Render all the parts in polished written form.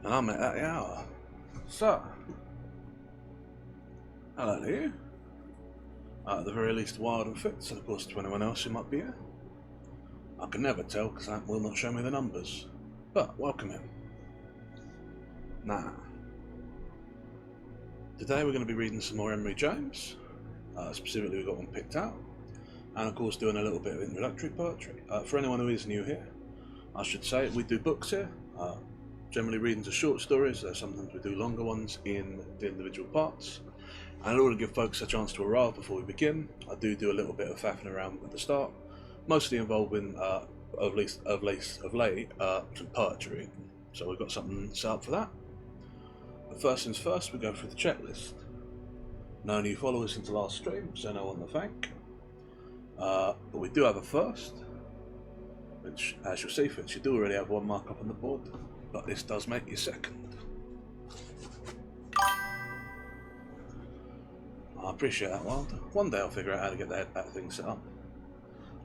And I'm at the hour. So, hello to you. At the very least, Wild and Fitz, and of course to anyone else who might be here. I can never tell because that will not show me the numbers. But welcome in. Now, today we're going to be reading some more Henry James. Specifically, we've got one picked out. And of course, doing a little bit of introductory poetry. For anyone who is new here, I should say we do books here. Generally readings of short stories, though sometimes we do longer ones in the individual parts. And in order to give folks a chance to arrive before we begin, I do a little bit of faffing around at the start, mostly involving, of late, some poetry. So we've got something set up for that. But first things first, we go through the checklist. No new followers since the last stream, so no one to thank. But we do have a first, which, as you'll see, Fitz, you do already have one mark up on the board, but this does make you second. I appreciate that, Wild. One day I'll figure out how to get that thing set up.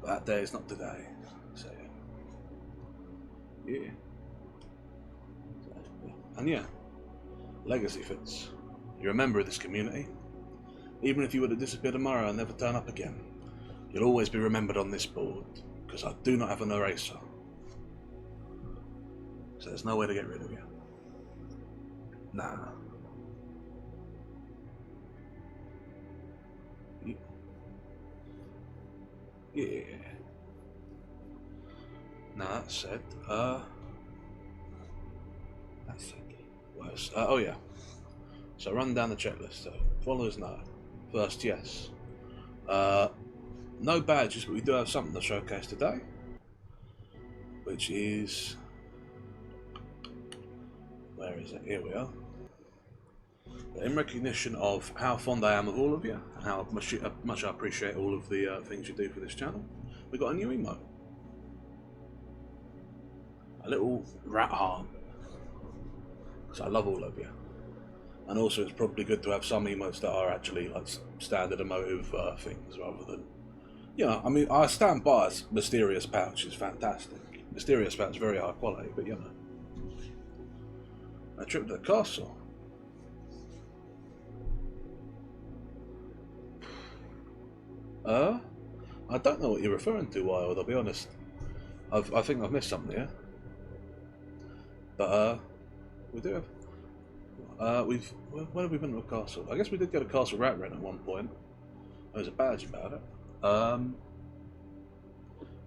But that day is not today. So, yeah. And yeah, legacy, Fitz. You're a member of this community. Even if you were to disappear tomorrow and never turn up again, you'll always be remembered on this board, because I do not have an eraser. So there's no way to get rid of you. Nah. Yeah. Now that said, oh yeah. So run down the checklist. So followers, no. First, yes. No badges, but we do have something to showcase today, which is, where is it? Here we are. In recognition of how fond I am of all of you, and how much I appreciate all of the things you do for this channel, we got a new emote. A little rat heart. Because I love all of you. And also it's probably good to have some emotes that are actually like standard emotive things rather than, you know, I mean, I stand by Mysterious Pouch is fantastic. Mysterious Pouch is very high quality, but you know. A trip to the castle. I don't know what you're referring to, Wild, I'll be honest. I think I've missed something here. But, we do have... where have we been to a castle? I guess we did go to Castle Ratwren at one point. There was a badge about it. But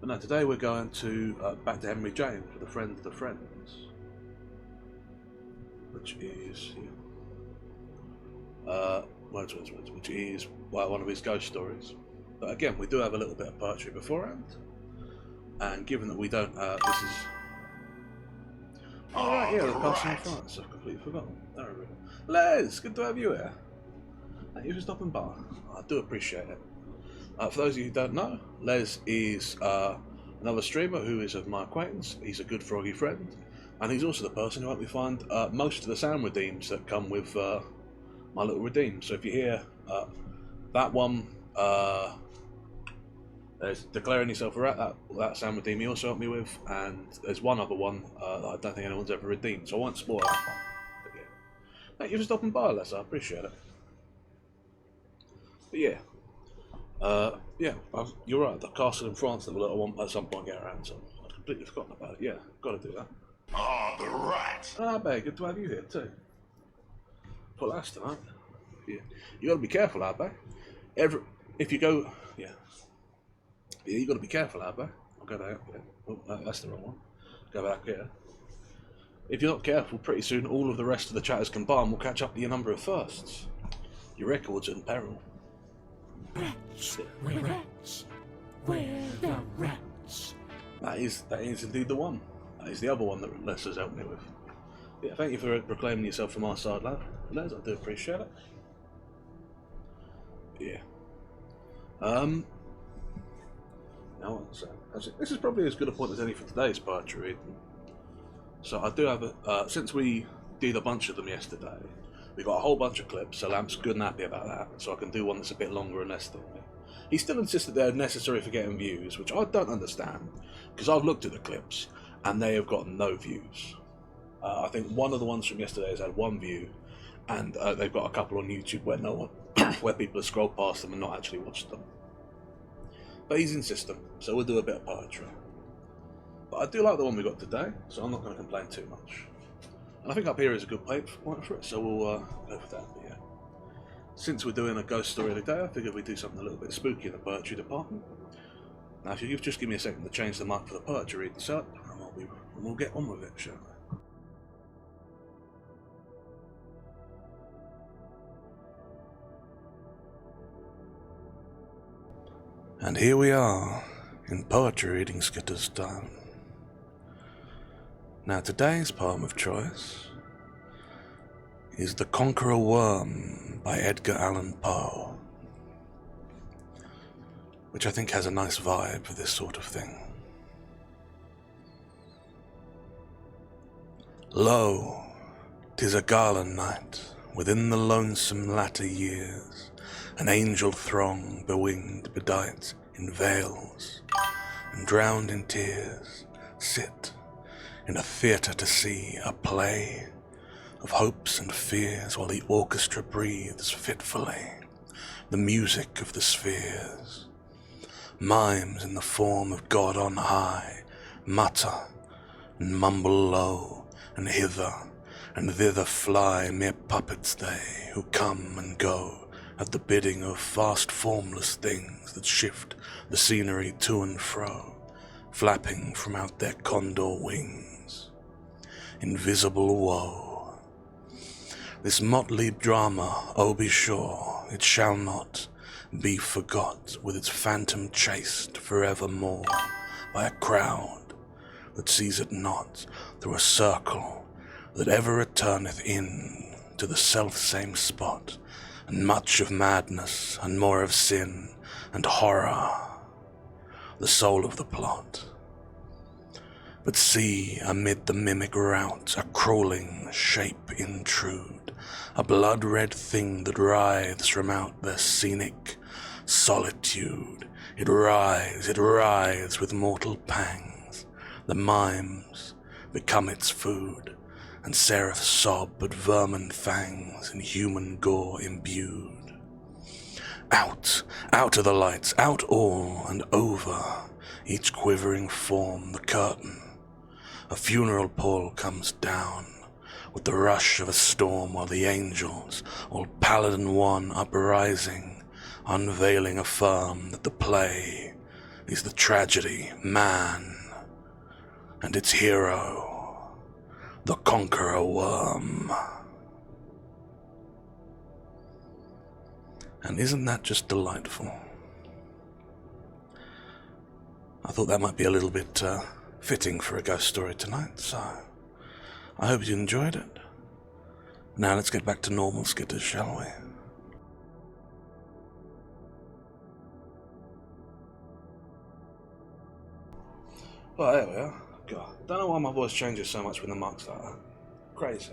no, today we're going to, back to Henry James with a friend of the friends. Which is... which is one of his ghost stories. But again, we do have a little bit of poetry beforehand, and given that we don't, this is... Oh, right, yeah, the castle in France, I've completely forgotten. Les, good to have you here. Thank you for stopping by. I do appreciate it. For those of you who don't know, Les is another streamer who is of my acquaintance. He's a good froggy friend, and he's also the person who helped me find most of the sound redeems that come with my little redeem. So if you hear that one, there's declaring yourself a rat, that sound redeem he also helped me with, and there's one other one that I don't think anyone's ever redeemed, so I won't spoil that one. But yeah. Thank you for stopping by, Les, I appreciate it. But yeah. Yeah, you're right, the castle in France that we'll at some point get around to. I'd completely forgotten about it, yeah, gotta do that. Ah, the rat! Ah, babe, good to have you here too. Full house tonight. Yeah. You gotta be careful, Abbe. If you go, yeah. Yeah, you got to be careful, Abba. I'll go there. Yeah. Oh, no, that's the wrong one. Go back here. If you're not careful, pretty soon all of the rest of the chatters combined will catch up to your number of firsts. Your record's in peril. Rats, we're rats. We're the rats. That is indeed the one. That is the other one that Les has helped me with. Yeah, thank you for proclaiming yourself from our side, lad. Les, I do appreciate it. Yeah. Now, this is probably as good a point as any for today's poetry reading. So I do have since we did a bunch of them yesterday, we got a whole bunch of clips, so Lamp's good and happy about that, so I can do one that's a bit longer and less than me. He still insists that they're necessary for getting views, which I don't understand, because I've looked at the clips, and they have gotten no views. I think one of the ones from yesterday has had 1 view, and they've got a couple on YouTube where no one, where people have scrolled past them and not actually watched them. But he's insistent, so we'll do a bit of poetry. But I do like the one we got today, so I'm not going to complain too much. And I think up here is a good point for it, so we'll go for that. But yeah, since we're doing a ghost story of the day, I figured we'd do something a little bit spooky in the poetry department. Now, if you just give me a second to change the mic for the poetry reading set, and we'll get on with it, shall we? And here we are, in poetry reading Skitter's time. Now today's poem of choice is The Conqueror Worm by Edgar Allan Poe, which I think has a nice vibe for this sort of thing. Lo, 'tis a gala night, within the lonesome latter years, an angel throng, bewinged, bedight, in veils, and drowned in tears, sit in a theatre to see a play of hopes and fears, while the orchestra breathes fitfully the music of the spheres. Mimes in the form of God on high mutter and mumble low, and hither and thither fly mere puppets they, who come and go at the bidding of vast formless things that shift the scenery to and fro, flapping from out their condor wings. Invisible woe. This motley drama, oh be sure, it shall not be forgot, with its phantom chased forevermore by a crowd that sees it not, through a circle that ever returneth in to the self-same spot, and much of madness, and more of sin, and horror, the soul of the plot. But see, amid the mimic rout, a crawling shape intrude, a blood-red thing that writhes from out their scenic solitude. It writhes with mortal pangs, the mimes become its food, and seraph sob at vermin fangs in human gore imbued. Out of the lights, out all, and over each quivering form the curtain. A funeral pall comes down with the rush of a storm, while the angels, all pallid and wan, uprising, unveiling, affirm that the play is the tragedy, man, and its hero, the Conqueror Worm. And isn't that just delightful? I thought that might be a little bit fitting for a ghost story tonight, so I hope you enjoyed it. Now let's get back to normal skitters, shall we? Well, there we are. God, don't know why my voice changes so much when the mic's like that. Crazy.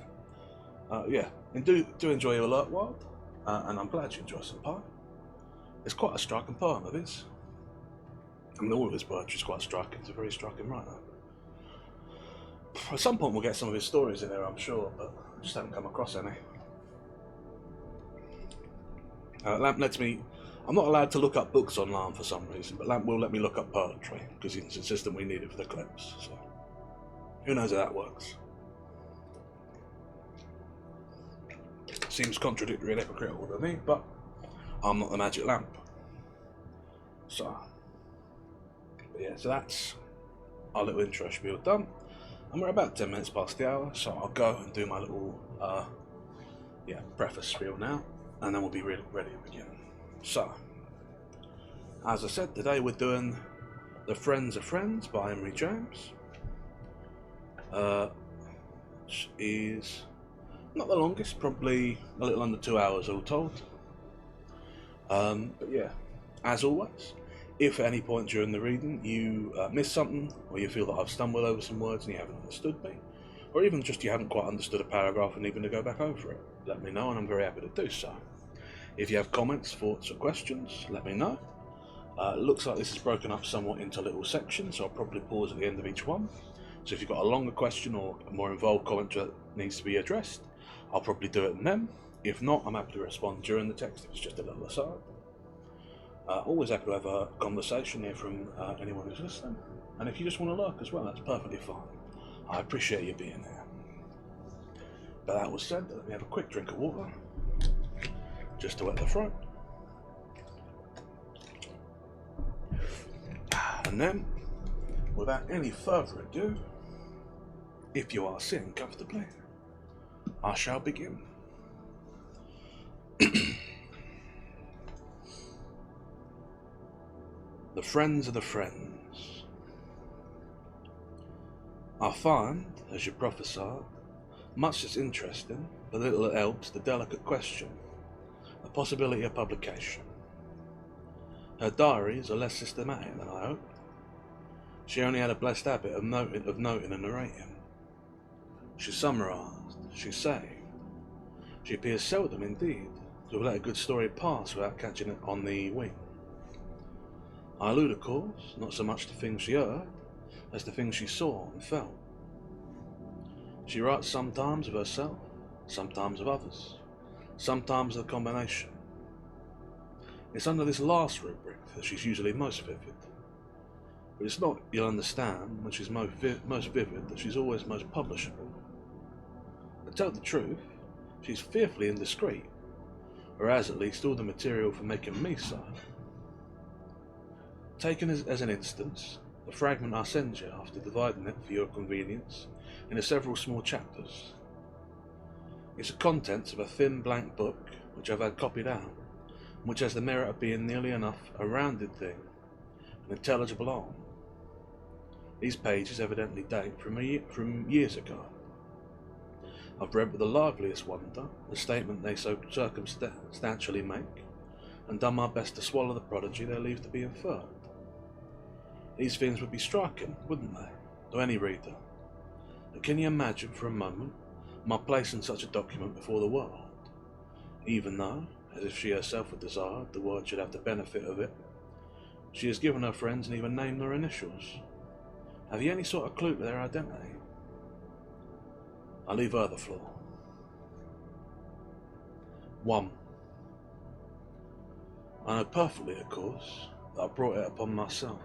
Yeah, and do enjoy your alert world, and I'm glad you enjoy some poem. It's quite a striking poem, it is. I mean, all of his poetry is quite striking. It's a very striking writer. At some point we'll get some of his stories in there, I'm sure, but I just haven't come across any. Lamp lets me... I'm not allowed to look up books online for some reason, but Lamp will let me look up poetry, because he's insistent we need it for the clips, so... Who knows how that works? Seems contradictory and hypocritical to me, but I'm not the magic lamp. So... But yeah, so that's our little intro spiel done. And we're about 10 minutes past the hour, so I'll go and do my little preface spiel now, and then we'll be really ready to begin. So, as I said, today we're doing The Friends of Friends by Henry James. Which is not the longest, probably a little under 2 hours all told. But yeah, as always, if at any point during the reading you miss something, or you feel that I've stumbled over some words and you haven't understood me, or even just you haven't quite understood a paragraph and need to go back over it, let me know and I'm very happy to do so. If you have comments, thoughts or questions, let me know. It looks like this is broken up somewhat into little sections, so I'll probably pause at the end of each one, So if you've got a longer question or a more involved commentary that needs to be addressed, I'll probably do it then. If not, I'm happy to respond during the text if it's just a little aside. Always happy to have a conversation here from anyone who's listening. And if you just want to lurk as well, that's perfectly fine. I appreciate you being there. But that was said, let me have a quick drink of water, just to wet the throat. And then, without any further ado, if you are sitting comfortably, I shall begin. The friends of the friends. I find, as you prophesied, much that's interesting, but little that helps the delicate question, the possibility of publication. Her diaries are less systematic than I hoped. She only had a blessed habit of noting and narrating. She summarised, she saved. She appears seldom indeed to have let a good story pass without catching it on the wing. I allude, of course, not so much to things she heard, as to things she saw and felt. She writes sometimes of herself, sometimes of others, sometimes a combination. It's under this last rubric that she's usually most vivid. But it's not, you'll understand, when she's most vivid that she's always most publishable. To tell the truth, she's fearfully indiscreet, or has at least all the material for making me so. Taken as an instance, the fragment I send you after dividing it for your convenience into several small chapters. It's the contents of a thin blank book which I've had copied out, and which has the merit of being nearly enough a rounded thing and intelligible on. These pages evidently date from years ago. I've read with the liveliest wonder the statement they so circumstantially make, and done my best to swallow the prodigy they leave to be inferred. These things would be striking, wouldn't they, to any reader? But can you imagine for a moment my place in such a document before the world, even though, as if she herself had desired the world should have the benefit of it, she has given her friends and even named their initials? Have you any sort of clue to their identity? I leave her the floor. 1. I know perfectly, of course, that I brought it upon myself,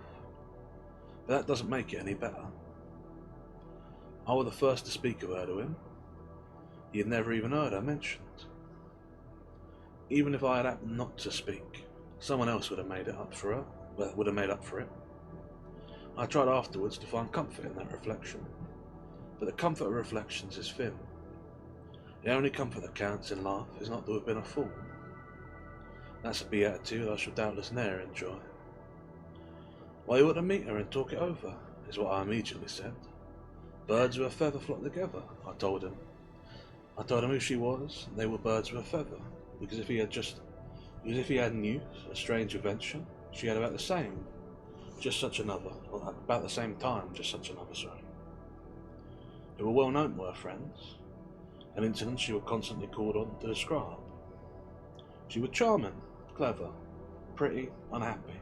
but that doesn't make it any better. I was the first to speak of her to him. He had never even heard her mentioned. Even if I had happened not to speak, someone else would have made up for it. I tried afterwards to find comfort in that reflection, but the comfort of reflections is thin. The only comfort that counts in life is not to have been a fool. That's a beatitude I shall doubtless ne'er enjoy. Why, you ought to meet her and talk it over, is what I immediately said. Birds with a feather flock together, I told him. I told him who she was, and they were birds with a feather, because if he had news, a strange invention, she had about the same, just such another, or about the same time, just such another, sorry. They were well known to her friends, an incident she was constantly called on to describe. She was charming, clever, pretty, unhappy.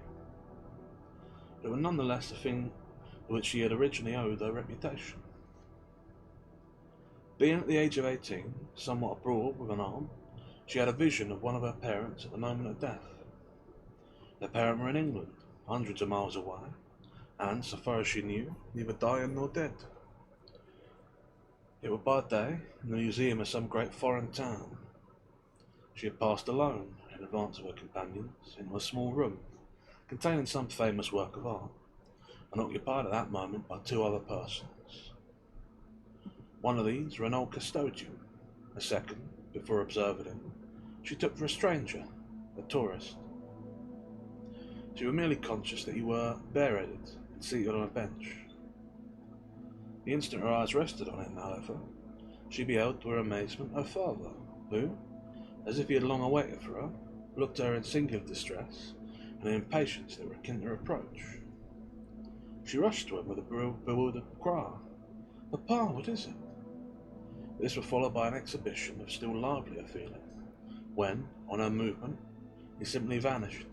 It was nonetheless the thing to which she had originally owed her reputation. Being at the age of 18, somewhat abroad with an arm, she had a vision of one of her parents at the moment of death. Their parents were in England, hundreds of miles away, and, so far as she knew, neither dying nor dead. It was by day in the museum of some great foreign town. She had passed alone, in advance of her companions, into a small room, containing some famous work of art, and occupied at that moment by 2 other persons. One of these were an old custodian. A second, before observing him, she took for a stranger, a tourist. She was merely conscious that he were bareheaded and seated on a bench. The instant her eyes rested on him, however, she beheld to her amazement her father, who, as if he had long awaited for her, looked at her in singular distress and an impatience that were akin to reproach. She rushed to him with a bewildered cry. "Papa, what is it?" This was followed by an exhibition of still livelier feeling, when, on her movement, he simply vanished,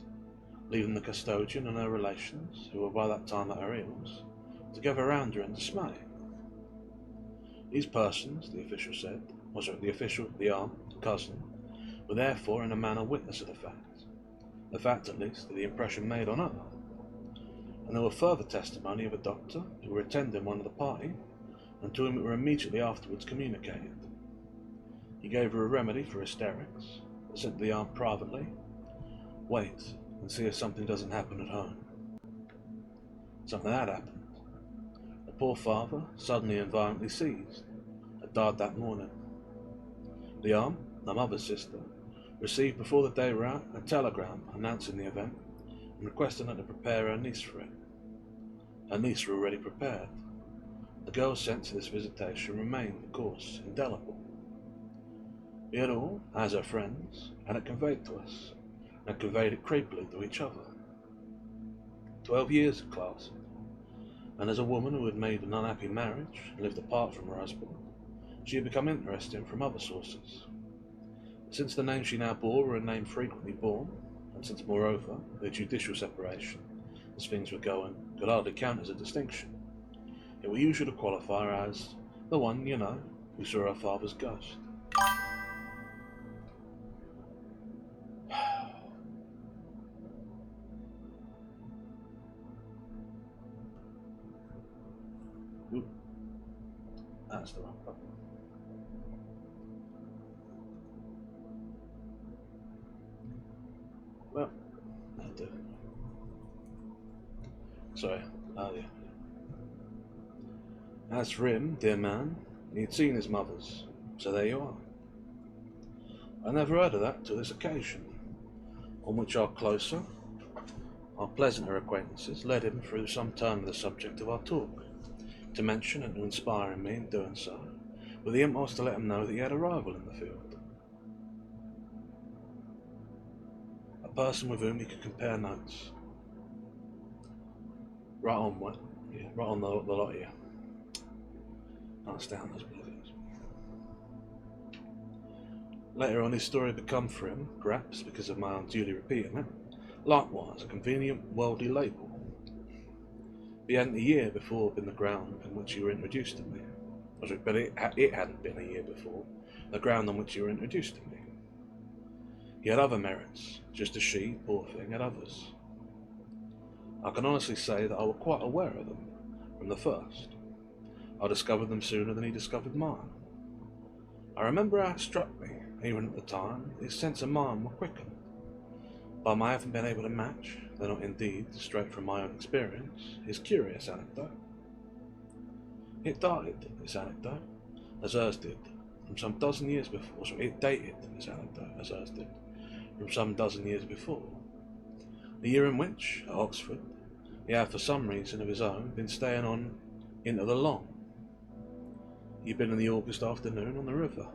leaving the custodian and her relations, who were by that time at her heels, to gather round her in dismay. These persons, the official said, the aunt, the cousin, were therefore in a manner witness of the fact at least, of the impression made on her. And there were further testimony of a doctor who were attending one of the party, and to whom it were immediately afterwards communicated. He gave her a remedy for hysterics, but said to the aunt privately, "Wait and see if something doesn't happen at home." Something had happened. The poor father, suddenly and violently seized, had died that morning. The aunt, the mother's sister, received before the day were out a telegram announcing the event and requesting her to prepare her niece for it. Her niece were already prepared. The girl's sense of this visitation remained, of course, indelible. We had all, as her friends, had it conveyed to us, and had conveyed it creepily to each other. 12 years had passed, and as a woman who had made an unhappy marriage and lived apart from her husband, she had become interesting from other sources. Since the name she now bore were a name frequently borne, and since, moreover, her judicial separation, as things were going, could hardly count as a distinction, it were usual to qualify her as the one, you know, who saw her father's ghost. Oop. That's the wrong button. Well, that'll do. Sorry, oh yeah. As for him, dear man, he had seen his mother's, so there you are. I never heard of that till this occasion, on which our closer, our pleasanter acquaintances led him through some turn of the subject of our talk, to mention and to inspire in me in doing so, with the impulse to let him know that he had a rival in the field. A person with whom he could compare notes. Right on, what? Yeah, right on the lot of you. Understand those believers. Later on, his story would become for him, perhaps because of my unduly repeating it, likewise a convenient worldly label. He hadn't a year before been the ground on which you were introduced to me. But it hadn't been a year before the ground on which you were introduced to me. He had other merits, just as she, poor thing, had others. I can honestly say that I was quite aware of them from the first. I discovered them sooner than he discovered mine. I remember how it struck me, even at the time, his sense of mine were quickened. By my having been able to match, though not indeed straight from my own experience, his curious anecdote. It dated, this anecdote, as hers did, from some dozen years before. So it dated, this anecdote, as hers did, from some dozen years before. The year in which, at Oxford, he had for some reason of his own been staying on into the long. He'd been in the August afternoon on the river,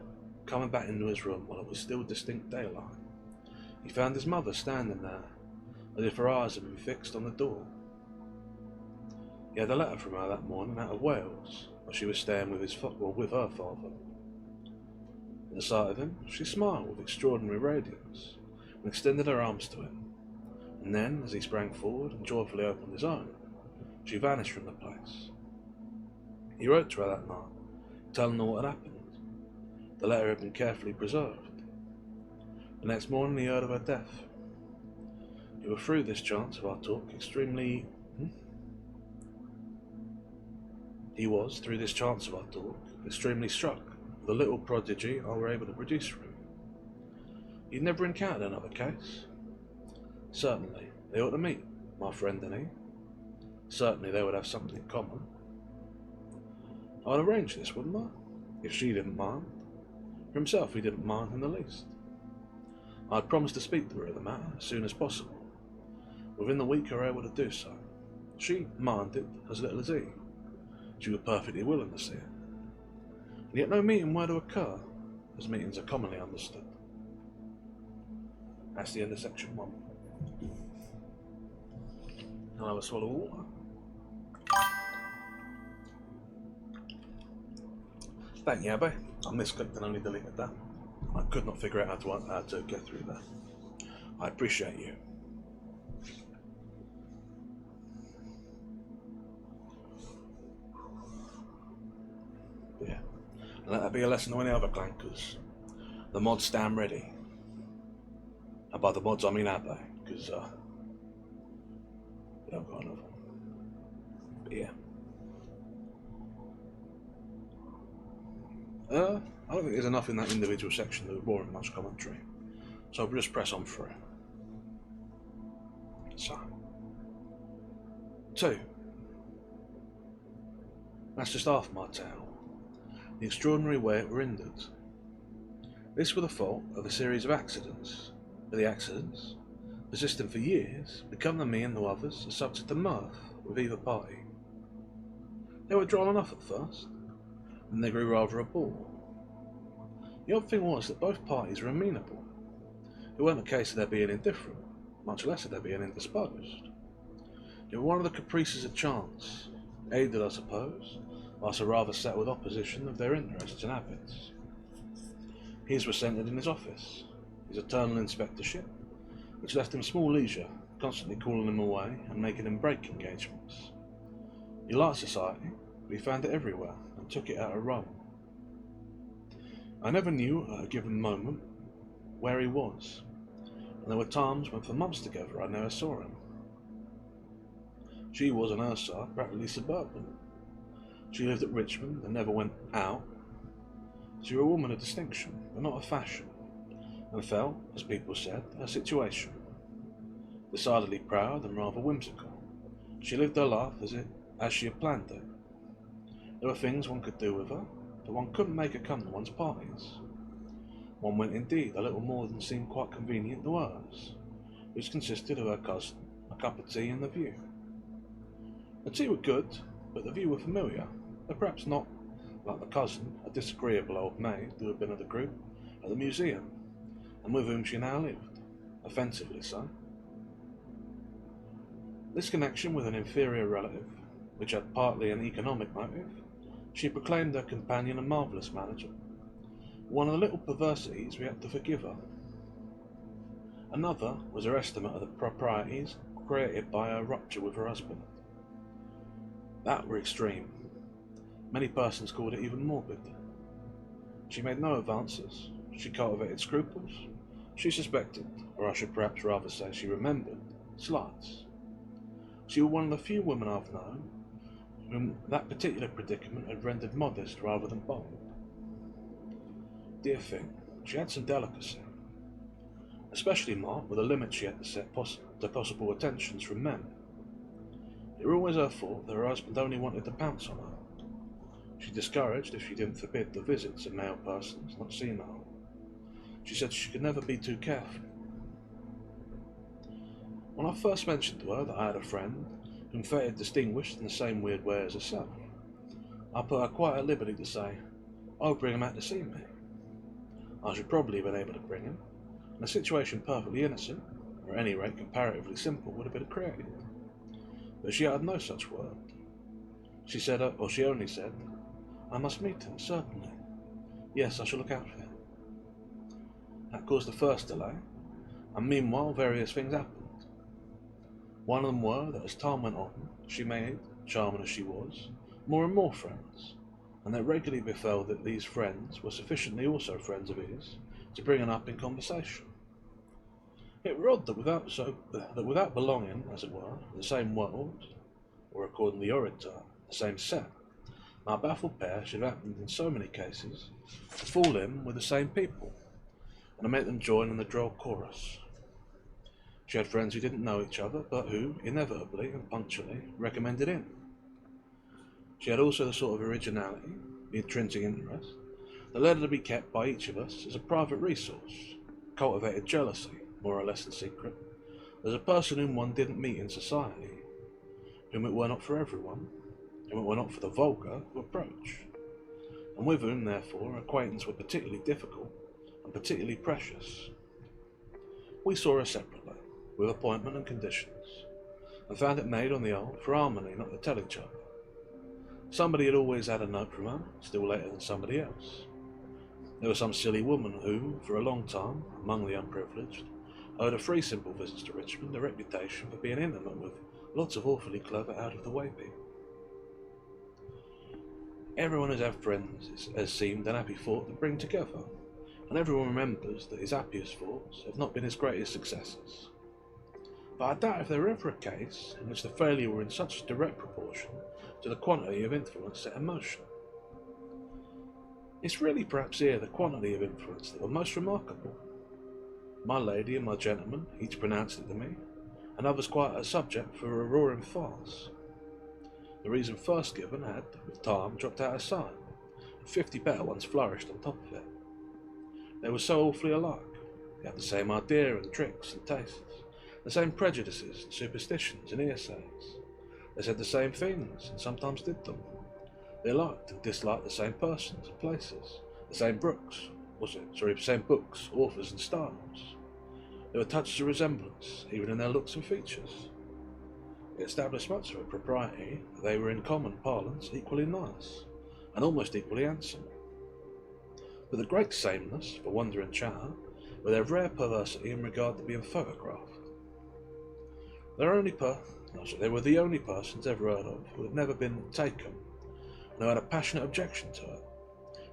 coming back into his room while it was still distinct daylight. He found his mother standing there, as if her eyes had been fixed on the door. He had a letter from her that morning out of Wales, where she was staying with her father. At the sight of him, she smiled with extraordinary radiance, and extended her arms to him. And then, as he sprang forward and joyfully opened his own, she vanished from the place. He wrote to her that night, telling her what had happened. The letter had been carefully preserved. The next morning he heard of her death. He was through this chance of our talk extremely... struck with the little prodigy I were able to produce for him. He'd never encountered another case. Certainly, they ought to meet, my friend and he. Certainly they would have something in common. I'd arrange this, wouldn't I? If she didn't mind. For himself, he didn't mind in the least. I'd promised to speak to her of the matter as soon as possible. Within the week I were able to do so. She minded as little as he. She was perfectly willing to see it. And yet no meeting were to occur, as meetings are commonly understood. That's the end of section 1. I'll have a swallow of water. Thank you, Abby. I misclicked and only deleted that. I could not figure out how to get through that. I appreciate you. Yeah. And let that be a lesson to any other clankers. The mods stand ready. And by the mods I mean Abba, because we haven't got another one. But yeah. I don't think there's enough in that individual section that would warrant much commentary. So I'll just press on through. So. 2. That's just half my tale. The extraordinary way it were hindered. This were the fault of a series of accidents, but the accidents, persisting for years, become to me and the others a subject of mirth with either party. They were droll enough at first, and they grew rather a bore. The odd thing was that both parties were amenable. It weren't a case of their being indifferent, much less of their being indisposed. It was one of the caprices of chance, aided, I suppose, whilst a rather settled opposition of their interests and habits. His was centred in his office, his eternal inspectorship, which left him small leisure, constantly calling him away and making him break engagements. He liked society, but he found it everywhere and took it out of Rome. I never knew at a given moment where he was, and there were times when for months together I never saw him. She was on her side practically suburban. She lived at Richmond and never went out. She was a woman of distinction, but not of fashion, and felt, as people said, her situation. Decidedly proud and rather whimsical, she lived her life as she had planned it. There were things one could do with her, but one couldn't make her come to one's parties. One went indeed a little more than seemed quite convenient to hers, which consisted of her cousin, a cup of tea and the view. The tea were good, but the view were familiar, though perhaps not like the cousin, a disagreeable old maid who had been of the group at the museum, and with whom she now lived, offensively so. This connection with an inferior relative, which had partly an economic motive, she proclaimed her companion a marvellous manager, one of the little perversities we had to forgive her. Another was her estimate of the proprieties created by her rupture with her husband. That were extreme. Many persons called it even morbid. She made no advances, she cultivated scruples, she suspected, or I should perhaps rather say she remembered, slights. She was one of the few women I've known whom that particular predicament had rendered modest rather than bold. Dear thing, she had some delicacy, especially marked with the limits she had to set to possible attentions from men. It was always her fault that her husband only wanted to pounce on her. She discouraged if she didn't forbid the visits of male persons, not senile. She said she could never be too careful. When I first mentioned to her that I had a friend whom fate had distinguished in the same weird way as herself, I put her quite at liberty to say, I would bring him out to see me. I should probably have been able to bring him, and a situation perfectly innocent, or at any rate comparatively simple, would have been created. But she uttered no such word. She said, or she only said, I must meet him, certainly. Yes, I shall look out for him. That caused the first delay, and meanwhile various things happened. One of them were that as time went on, she made, charming as she was, more and more friends, and it regularly befell that these friends were sufficiently also friends of his to bring her up in conversation. It were odd that without belonging, as it were, to the same world, or according to the horrid term, the same set, our baffled pair should have happened in so many cases to fall in with the same people, and to make them join in the droll chorus. She had friends who didn't know each other, but who, inevitably and punctually, recommended him. She had also the sort of originality, the intrinsic interest, that led her to be kept by each of us as a private resource, cultivated jealousy, more or less in secret, as a person whom one didn't meet in society, whom it were not for everyone, whom it were not for the vulgar to approach, and with whom, therefore, acquaintance were particularly difficult and particularly precious. We saw her separately, with appointment and conditions, and found it made on the old for harmony not to tell each other. Somebody had always had a note from her, still later than somebody else. There was some silly woman who, for a long time, among the unprivileged, owed her 3 simple visits to Richmond a reputation for being intimate with lots of awfully clever out-of-the-way people. Everyone who's had friends has seemed an happy thought to bring together, and everyone remembers that his happiest thoughts have not been his greatest successes. But I doubt if there were ever a case in which the failure were in such direct proportion to the quantity of influence set in motion. It's really perhaps here the quantity of influence that were most remarkable. My lady and my gentleman each pronounced it to me, and others quite a subject for a roaring farce. The reason first given had, with time, dropped out of sight, and 50 better ones flourished on top of it. They were so awfully alike. They had the same idea and tricks and tastes, the same prejudices and superstitions and hearsays. They said the same things and sometimes did them. They liked and disliked the same persons and places, the same same books, authors and styles. There were touches of resemblance, even in their looks and features. It established much of a propriety that they were in common parlance equally nice, and almost equally handsome. But the great sameness, for wonder and chatter, were their rare perversity in regard to being photographed. They were the only persons ever heard of who had never been taken, and who had a passionate objection to it.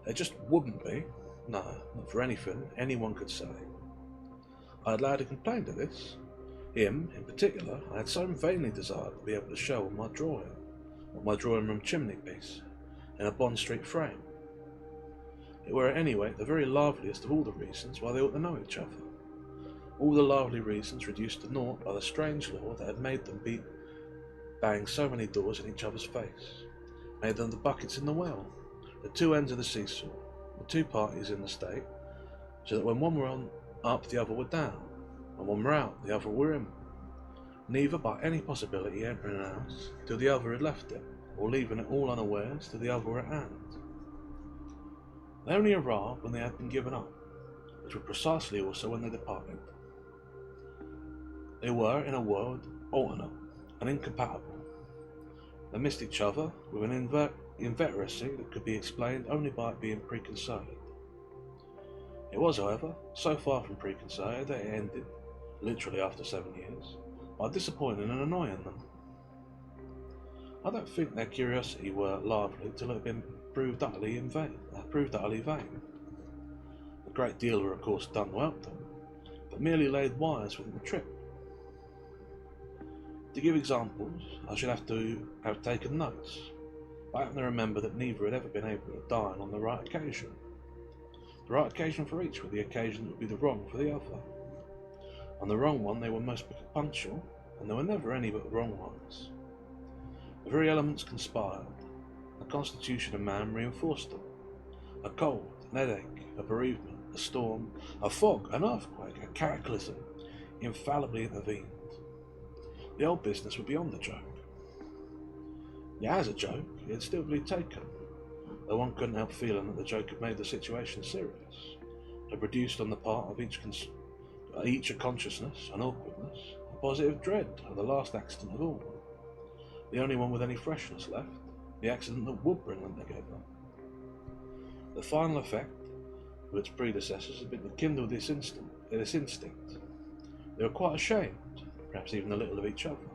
They just wouldn't be, no, not for anything anyone could say. I had loudly complained of this. Him, in particular, I had so vainly desired to be able to show on my drawing room chimney piece, in a Bond Street frame. It were at any rate the very liveliest of all the reasons why they ought to know each other. All the lively reasons reduced to naught by the strange law that had made them bang so many doors in each other's face, made them the buckets in the well, the two ends of the seesaw, the two parties in the state, so that when one were up the other were down, and one were out the other were in, neither by any possibility entering an house till the other had left it, or leaving it all unawares till the other were at hand. They only arrived when they had been given up, which were precisely also when they departed. They were, in a word, alternate and incompatible. They missed each other with an inveteracy that could be explained only by it being preconcerted. It was, however, so far from preconcerted that it ended, literally after 7 years, by disappointing and annoying them. I don't think their curiosity were lively till it had been proved utterly vain. A great deal were of course done to help them, but merely laid wires within the trip. To give examples, I should have to have taken notes, but I happen to remember that neither had ever been able to dine on the right occasion. The right occasion for each was the occasion that would be the wrong for the other. On the wrong one they were most punctual, and there were never any but wrong ones. The very elements conspired. The constitution of man reinforced them. A cold, an headache, a bereavement, a storm, a fog, an earthquake, a cataclysm infallibly intervened. The old business would be on the joke. Yet as a joke, it had still been taken, though one couldn't help feeling that the joke had made the situation serious, had produced on the part of each a consciousness, an awkwardness, a positive dread of the last accident of all, the only one with any freshness left, the accident that would bring them together. The final effect of its predecessors had been to kindle this instinct. They were quite ashamed, perhaps even a little, of each other.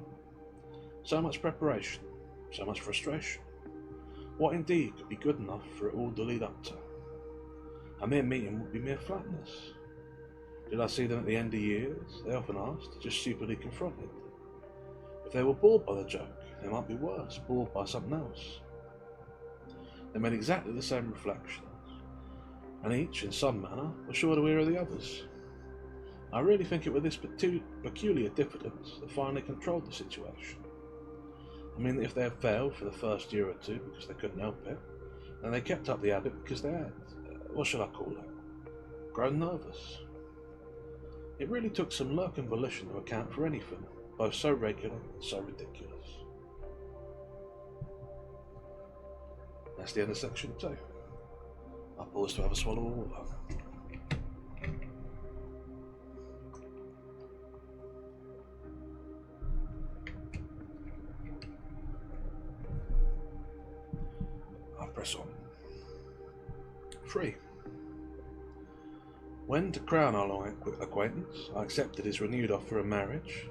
So much preparation, so much frustration. What indeed could be good enough for it all to lead up to? A mere meeting would be mere flatness. Did I see them at the end of years? They often asked, just stupidly confronted. If they were bored by the joke, they might be worse, bored by something else. They made exactly the same reflections, and each, in some manner, was sure to hear of the others. I really think it was this peculiar diffidence that finally controlled the situation. I mean that if they had failed for the first year or two because they couldn't help it, then they kept up the habit because they had, what shall I call it, grown nervous. It really took some lurking volition to account for anything, both so regular and so ridiculous. That's the end of section 2. I pause to have a swallow of water. I press on. 3. When, to crown our long acquaintance, I accepted his renewed offer of marriage,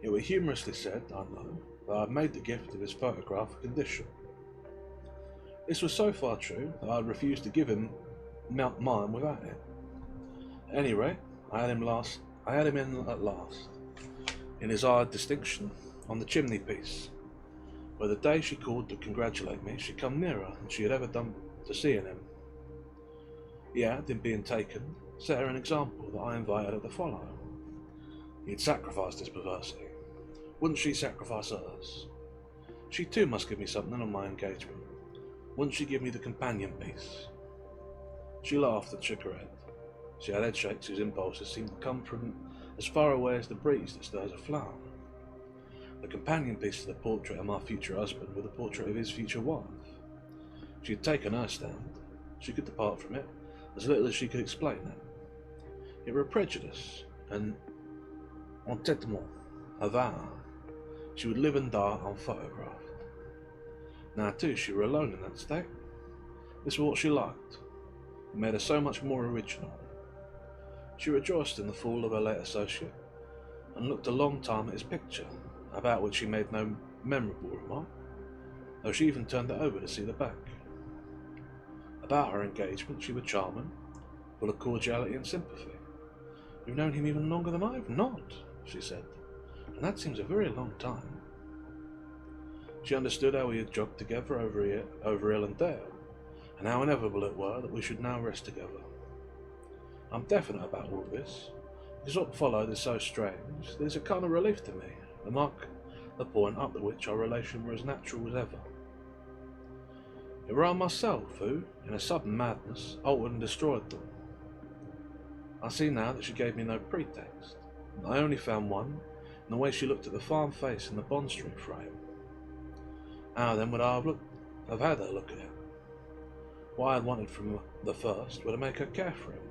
it was humorously said, I know, that I had made the gift of his photograph a condition. This was so far true that I refused to give him mine without it. At any rate, I had him in at last, in his eyed distinction, on the chimney piece, where the day she called to congratulate me, she'd come nearer than she had ever done to seeing him. He had, in being taken, set her an example that I invited her to follow. He had sacrificed his perversity. Wouldn't she sacrifice hers? She too must give me something on my engagement. Wouldn't she give me the companion piece? She laughed and shook her head. She had head shakes whose impulses seemed to come from as far away as the breeze that stirs a flower. The companion piece to the portrait of my future husband with the portrait of his future wife. She had taken her stand. She could depart from it as little as she could explain it. It were a prejudice, and entêtement, a vow. She would live and die unphotographed. Now too she were alone in that state. This was what she liked. It made her so much more original. She rejoiced in the fall of her late associate, and looked a long time at his picture, about which she made no memorable remark, though she even turned it over to see the back. About her engagement she was charming, full of cordiality and sympathy. "You've known him even longer than I've not," she said, "and that seems a very long time." She understood how we had jogged together over hill and dale, and how inevitable it were that we should now rest together. I'm definite about all this, because what followed is so strange that it's a kind of relief to me to mark the point up to which our relation were as natural as ever. It were I myself who, in a sudden madness, altered and destroyed them. I see now that she gave me no pretext. I only found one in the way she looked at the farm face in the Bond Street frame. How then would I have had her look at it? What I had wanted from the first were to make her care for him.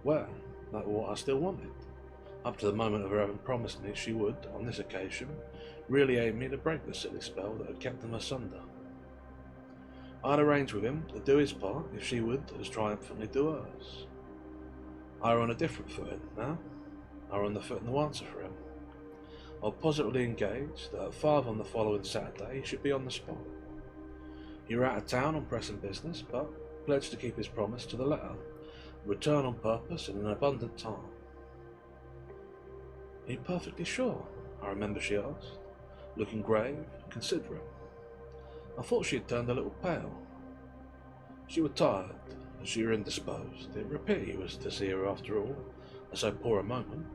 Well, that was what I still wanted, up to the moment of her having promised me she would, on this occasion, really aid me to break the silly spell that had kept them asunder. I had arranged with him to do his part if she would as triumphantly do hers. I were on a different footing now. I were on the footing to answer for him. I was positively engaged that at 5 on the following Saturday he should be on the spot. He were out of town on pressing business, but pledged to keep his promise to the letter, return on purpose in an abundant time. "Are you perfectly sure?" I remember she asked, looking grave and considerate. I thought she had turned a little pale. She was tired, and she were indisposed. It were a pity it was to see her after all, at so poor a moment.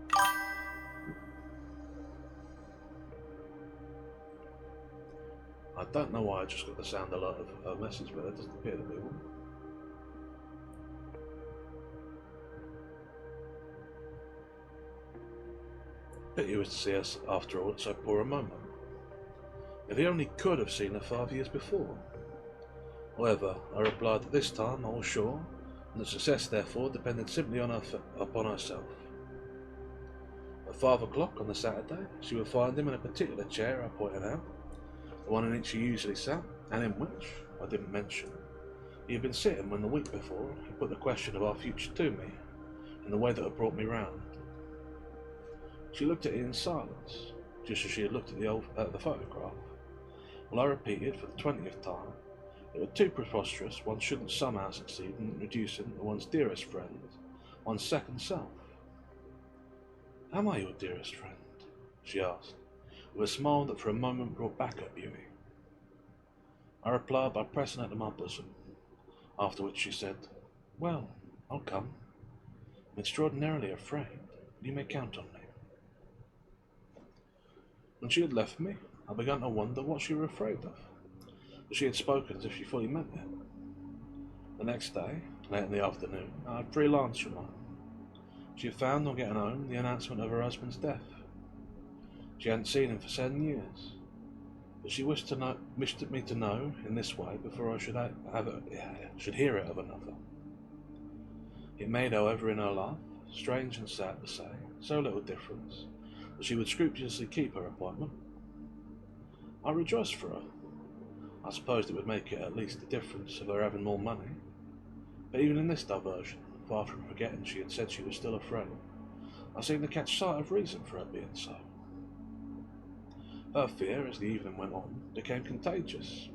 I don't know why I just got the sound alert of her message, but there doesn't appear to be one. Pity it was to see us after all at so poor a moment. If he only could have seen her 5 years before. However, I replied that this time I was sure, and that success therefore depended simply on upon herself. At 5 o'clock on the Saturday, she would find him in a particular chair I pointed out, the one in which he usually sat, and in which, I didn't mention, he had been sitting when the week before he put the question of our future to me, in the way that had brought me round. She looked at it in silence, just as she had looked at the photograph, while I repeated for the 20th time, it was too preposterous one shouldn't somehow succeed in reducing to one's dearest friend, one's second self. "Am I your dearest friend?" she asked, with a smile that for a moment brought back her beauty. I replied by pressing her to my bosom, after which she said, "Well, I'll come. I'm extraordinarily afraid, but you may count on me." When she had left me, I began to wonder what she were afraid of, but she had spoken as if she fully meant it. The next day, late in the afternoon, I had free lunch from her. She had found on getting home the announcement of her husband's death. She hadn't seen him for 7 years, but she wished me to know in this way before I should hear it of another. It made, however, in her life, strange and sad to say, so little difference, that she would scrupulously keep her appointment. I rejoiced for her. I supposed it would make it at least the difference of her having more money, but even in this diversion, far from forgetting she had said she was still afraid, I seemed to catch sight of reason for her being so. Her fear, as the evening went on, became contagious.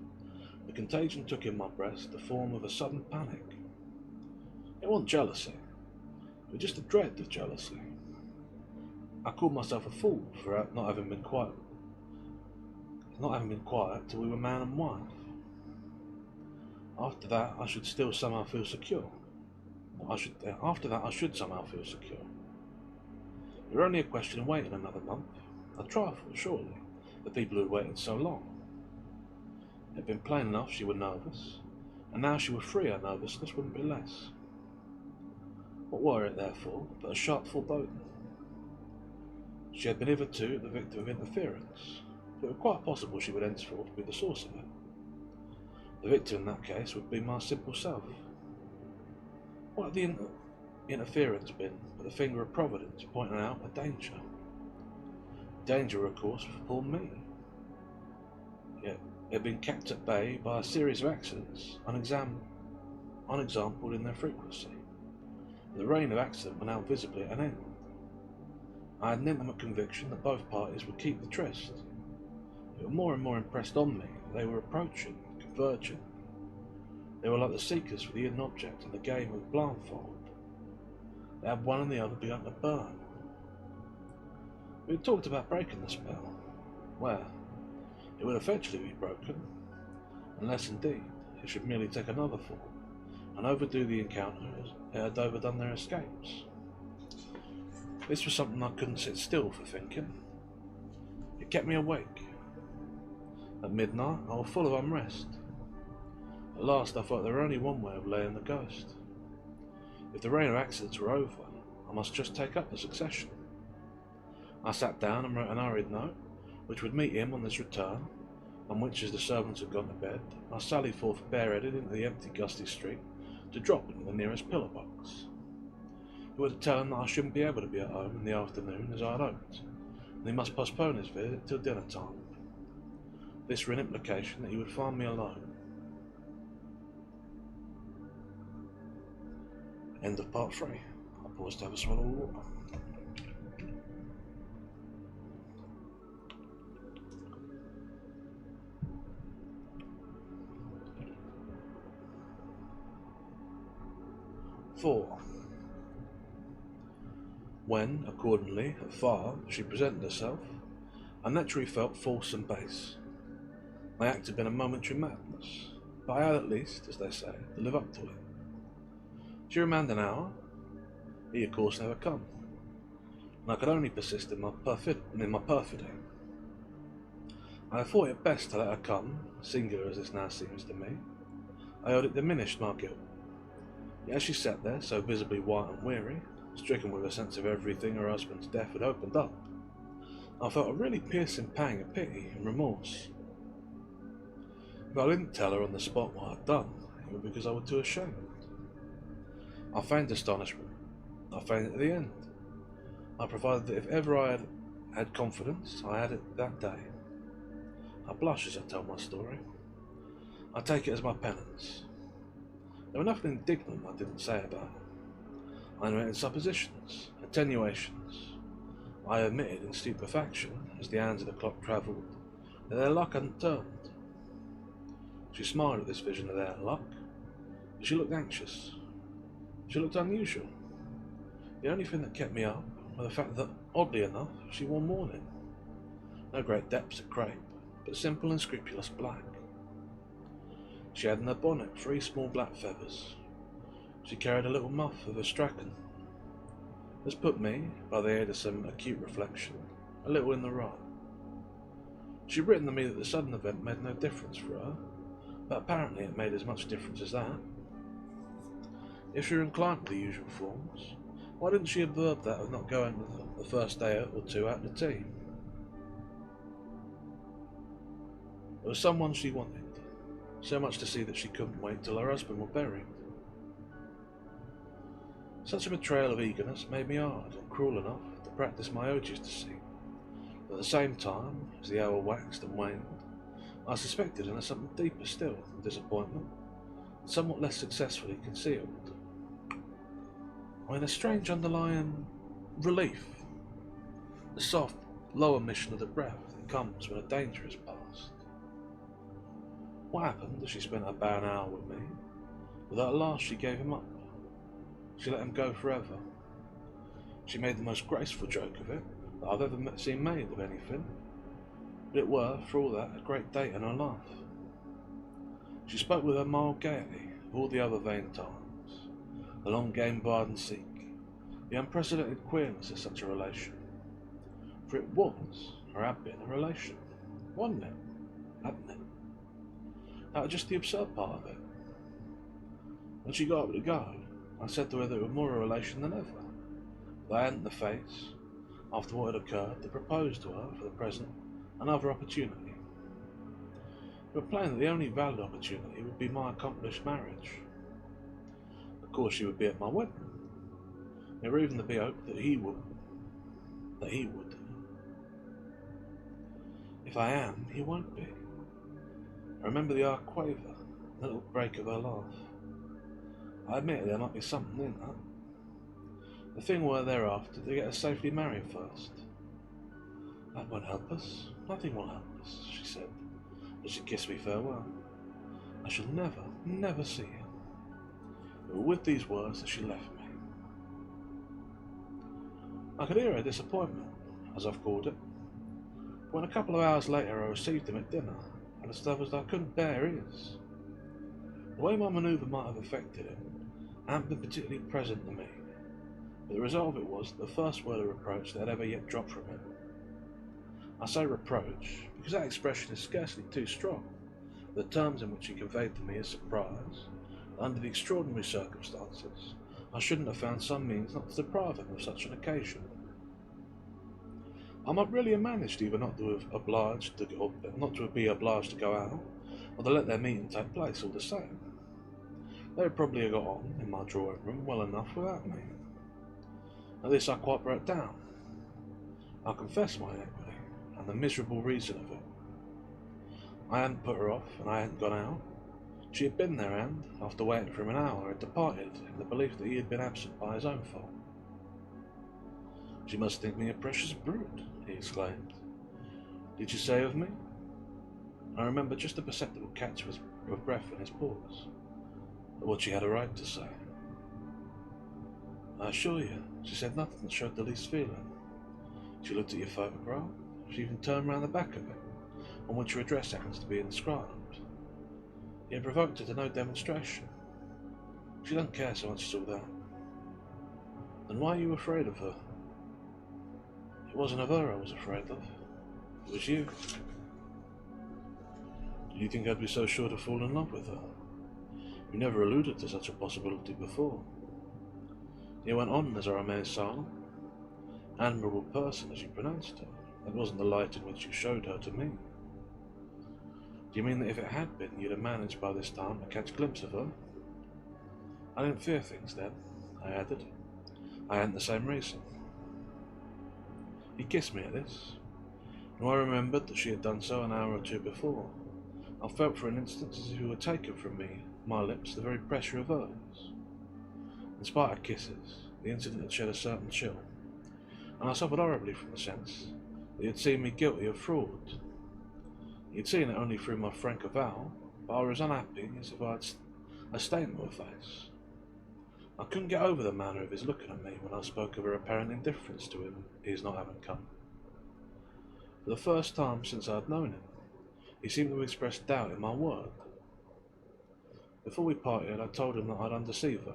The contagion took in my breast the form of a sudden panic. It wasn't jealousy, it was just a dread of jealousy. I called myself a fool for not having been quiet till we were man and wife. After that, I should somehow feel secure. It were only a question of waiting another month. A trifle, surely, the people who had waited so long. It had been plain enough she was nervous, and now she was free, her nervousness wouldn't be less. What were it, therefore, but a sharp foreboding? She had been hitherto the victim of interference, but it was quite possible she would henceforth be the source of it. The victim in that case would be my simple self. What had the interference been but the finger of Providence pointing out a danger? Danger, of course, for poor me. Yet it had been kept at bay by a series of accidents, unexampled in their frequency. The reign of accident were now visibly at an end. I had an intimate conviction that both parties would keep the tryst. It was more and more impressed on me that they were approaching, converging. They were like the seekers for the hidden object in the game of blindfold. They had one and the other begun to burn. We had talked about breaking the spell. Well, it would eventually be broken, unless indeed it should merely take another form and overdo the encounters it had overdone their escapes. This was something I couldn't sit still for thinking. It kept me awake. At midnight I was full of unrest. At last I thought there were only one way of laying the ghost. If the reign of accidents were over, I must just take up the succession. I sat down and wrote an hurried note, which would meet him on his return, on which, as the servants had gone to bed, I sallied forth bareheaded into the empty, gusty street to drop into the nearest pillar box. It was to tell him that I shouldn't be able to be at home in the afternoon as I had hoped, and he must postpone his visit till dinner time. This for an implication that he would find me alone. End of part 3. I paused to have a swallow of water. When, accordingly, at 5, she presented herself, I naturally felt false and base. My act had been a momentary madness, but I had at least, as they say, to live up to it. She remained an hour. He, of course, never come, and I could only persist in my perfidy. I thought it best to let her come, singular as this now seems to me. I held it diminished my guilt. Yet as she sat there, so visibly white and weary, stricken with a sense of everything her husband's death had opened up, I felt a really piercing pang of pity and remorse. If I didn't tell her on the spot what I'd done, it was because I was too ashamed. I feigned astonishment. I feigned it at the end. I provided that if ever I had confidence, I had it that day. I blush as I tell my story. I take it as my penance. There was nothing indignant I didn't say about it. I invented suppositions, attenuations. I admitted in stupefaction, as the hands of the clock travelled, that their luck hadn't turned. She smiled at this vision of their luck, but she looked anxious. She looked unusual. The only thing that kept me up was the fact that, oddly enough, she wore mourning. No great depths of crape, but simple and scrupulous black. She had in her bonnet 3 small black feathers. She carried a little muff of astrakhan. This put me, by the aid of some acute reflection, a little in the right. She had written to me that the sudden event made no difference for her, but apparently it made as much difference as that. If she were inclined to the usual forms, why didn't she observe that of not going the first day or 2 out of the tea? There was someone she wanted, so much to see that she couldn't wait till her husband were buried. Such a betrayal of eagerness made me hard and cruel enough to practice my odious deceit. But at the same time, as the hour waxed and waned, I suspected in her something deeper still than disappointment, and somewhat less successfully concealed. I mean, a strange underlying relief, the soft, lower mission of the breath that comes when a danger is past. What happened is she spent about an hour with me, but at last she gave him up. She let him go forever. She made the most graceful joke of it that I've ever seen made of anything, but it were, for all that, a great date and a laugh. She spoke with her mild gaiety of all the other vain times, the long game barred and seek, the unprecedented queerness of such a relation. For it was, or had been, a relation, wasn't it? Hadn't it? That was just the absurd part of it. When she got up to go, I said to her that it was more a relation than ever, that I hadn't the face, after what had occurred, to propose to her, for the present, another opportunity. But plain that the only valid opportunity would be my accomplished marriage. Of course she would be at my wedding. There were even to be hope that he would. If I am, he won't be. I remember the arc quaver, the little break of her laugh. I admit there might be something in that. The thing were thereafter to get us safely married first. That won't help us. Nothing will help us, she said, as she kissed me farewell. I shall never, never see you. It was with these words that she left me. I could hear her disappointment, as I've called it. When a couple of hours later I received him at dinner, I discovered that I couldn't bear his. The way my manoeuvre might have affected him hadn't been particularly present to me, but the result of it was the first word of reproach that had ever yet dropped from him. I say reproach because that expression is scarcely too strong. The terms in which he conveyed to me his surprise, that under the extraordinary circumstances, I shouldn't have found some means not to deprive him of such an occasion. I might really have managed either not to be obliged to go out, or to let their meeting take place all the same. They would probably have got on in my drawing room well enough without me. At this I quite broke down. I confess my inequity, and the miserable reason of it. I hadn't put her off, and I hadn't gone out. She had been there, and, after waiting for him an hour, had departed in the belief that he had been absent by his own fault. She must think me a precious brute, he exclaimed. Did you say of me? I remember just a perceptible catch of breath in his pause, but what she had a right to say. I assure you, she said nothing that showed the least feeling. She looked at your photograph, she even turned round the back of it, on which your address happens to be inscribed. You had provoked her to no demonstration. She doesn't care so much as all that. Then why are you afraid of her? It wasn't of her I was afraid of. It was you. Did you think I'd be so sure to fall in love with her? You never alluded to such a possibility before. He went on as I remained silent. Admirable person, as you pronounced her. That wasn't the light in which you showed her to me. Do you mean that if it had been, you'd have managed by this time to catch a glimpse of her? I didn't fear things then, I added. I hadn't the same reason. He kissed me at this, and I remembered that she had done so an hour or two before. I felt for an instant as if he were taken from me, my lips, the very pressure of hers. In spite of kisses, the incident had shed a certain chill, and I suffered horribly from the sense that he had seen me guilty of fraud. He had seen it only through my frank avowal, but I was unhappy as if I had a stain on my face. I couldn't get over the manner of his looking at me when I spoke of her apparent indifference to him, his not having come. For the first time since I had known him, he seemed to express doubt in my word. Before we parted, I told him that I'd undeceive her,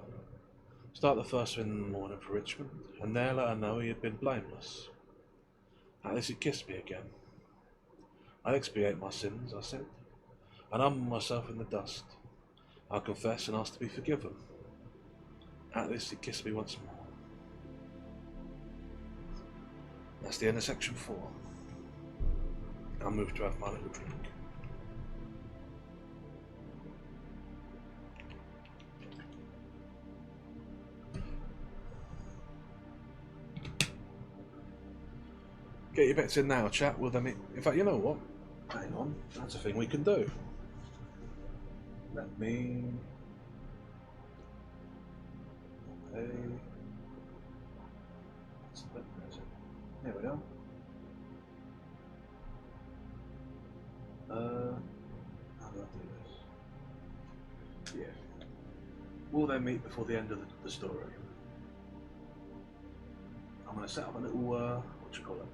start the first thing in the morning for Richmond, and there let her know he had been blameless. At this he kissed me again. I'd expiate my sins, I said. I'd humble myself in the dust. I'd confess and ask to be forgiven. At this he kissed me once more. That's the end of section 4. I'll move to have my little drink. Get your bets in now, chat. Well, then, in fact, you know what? Hang on, that's a thing we can do. Let me. Okay. There we go. How do I do this? will they meet before the end of the story? I'm going to set up a little, what do you call it?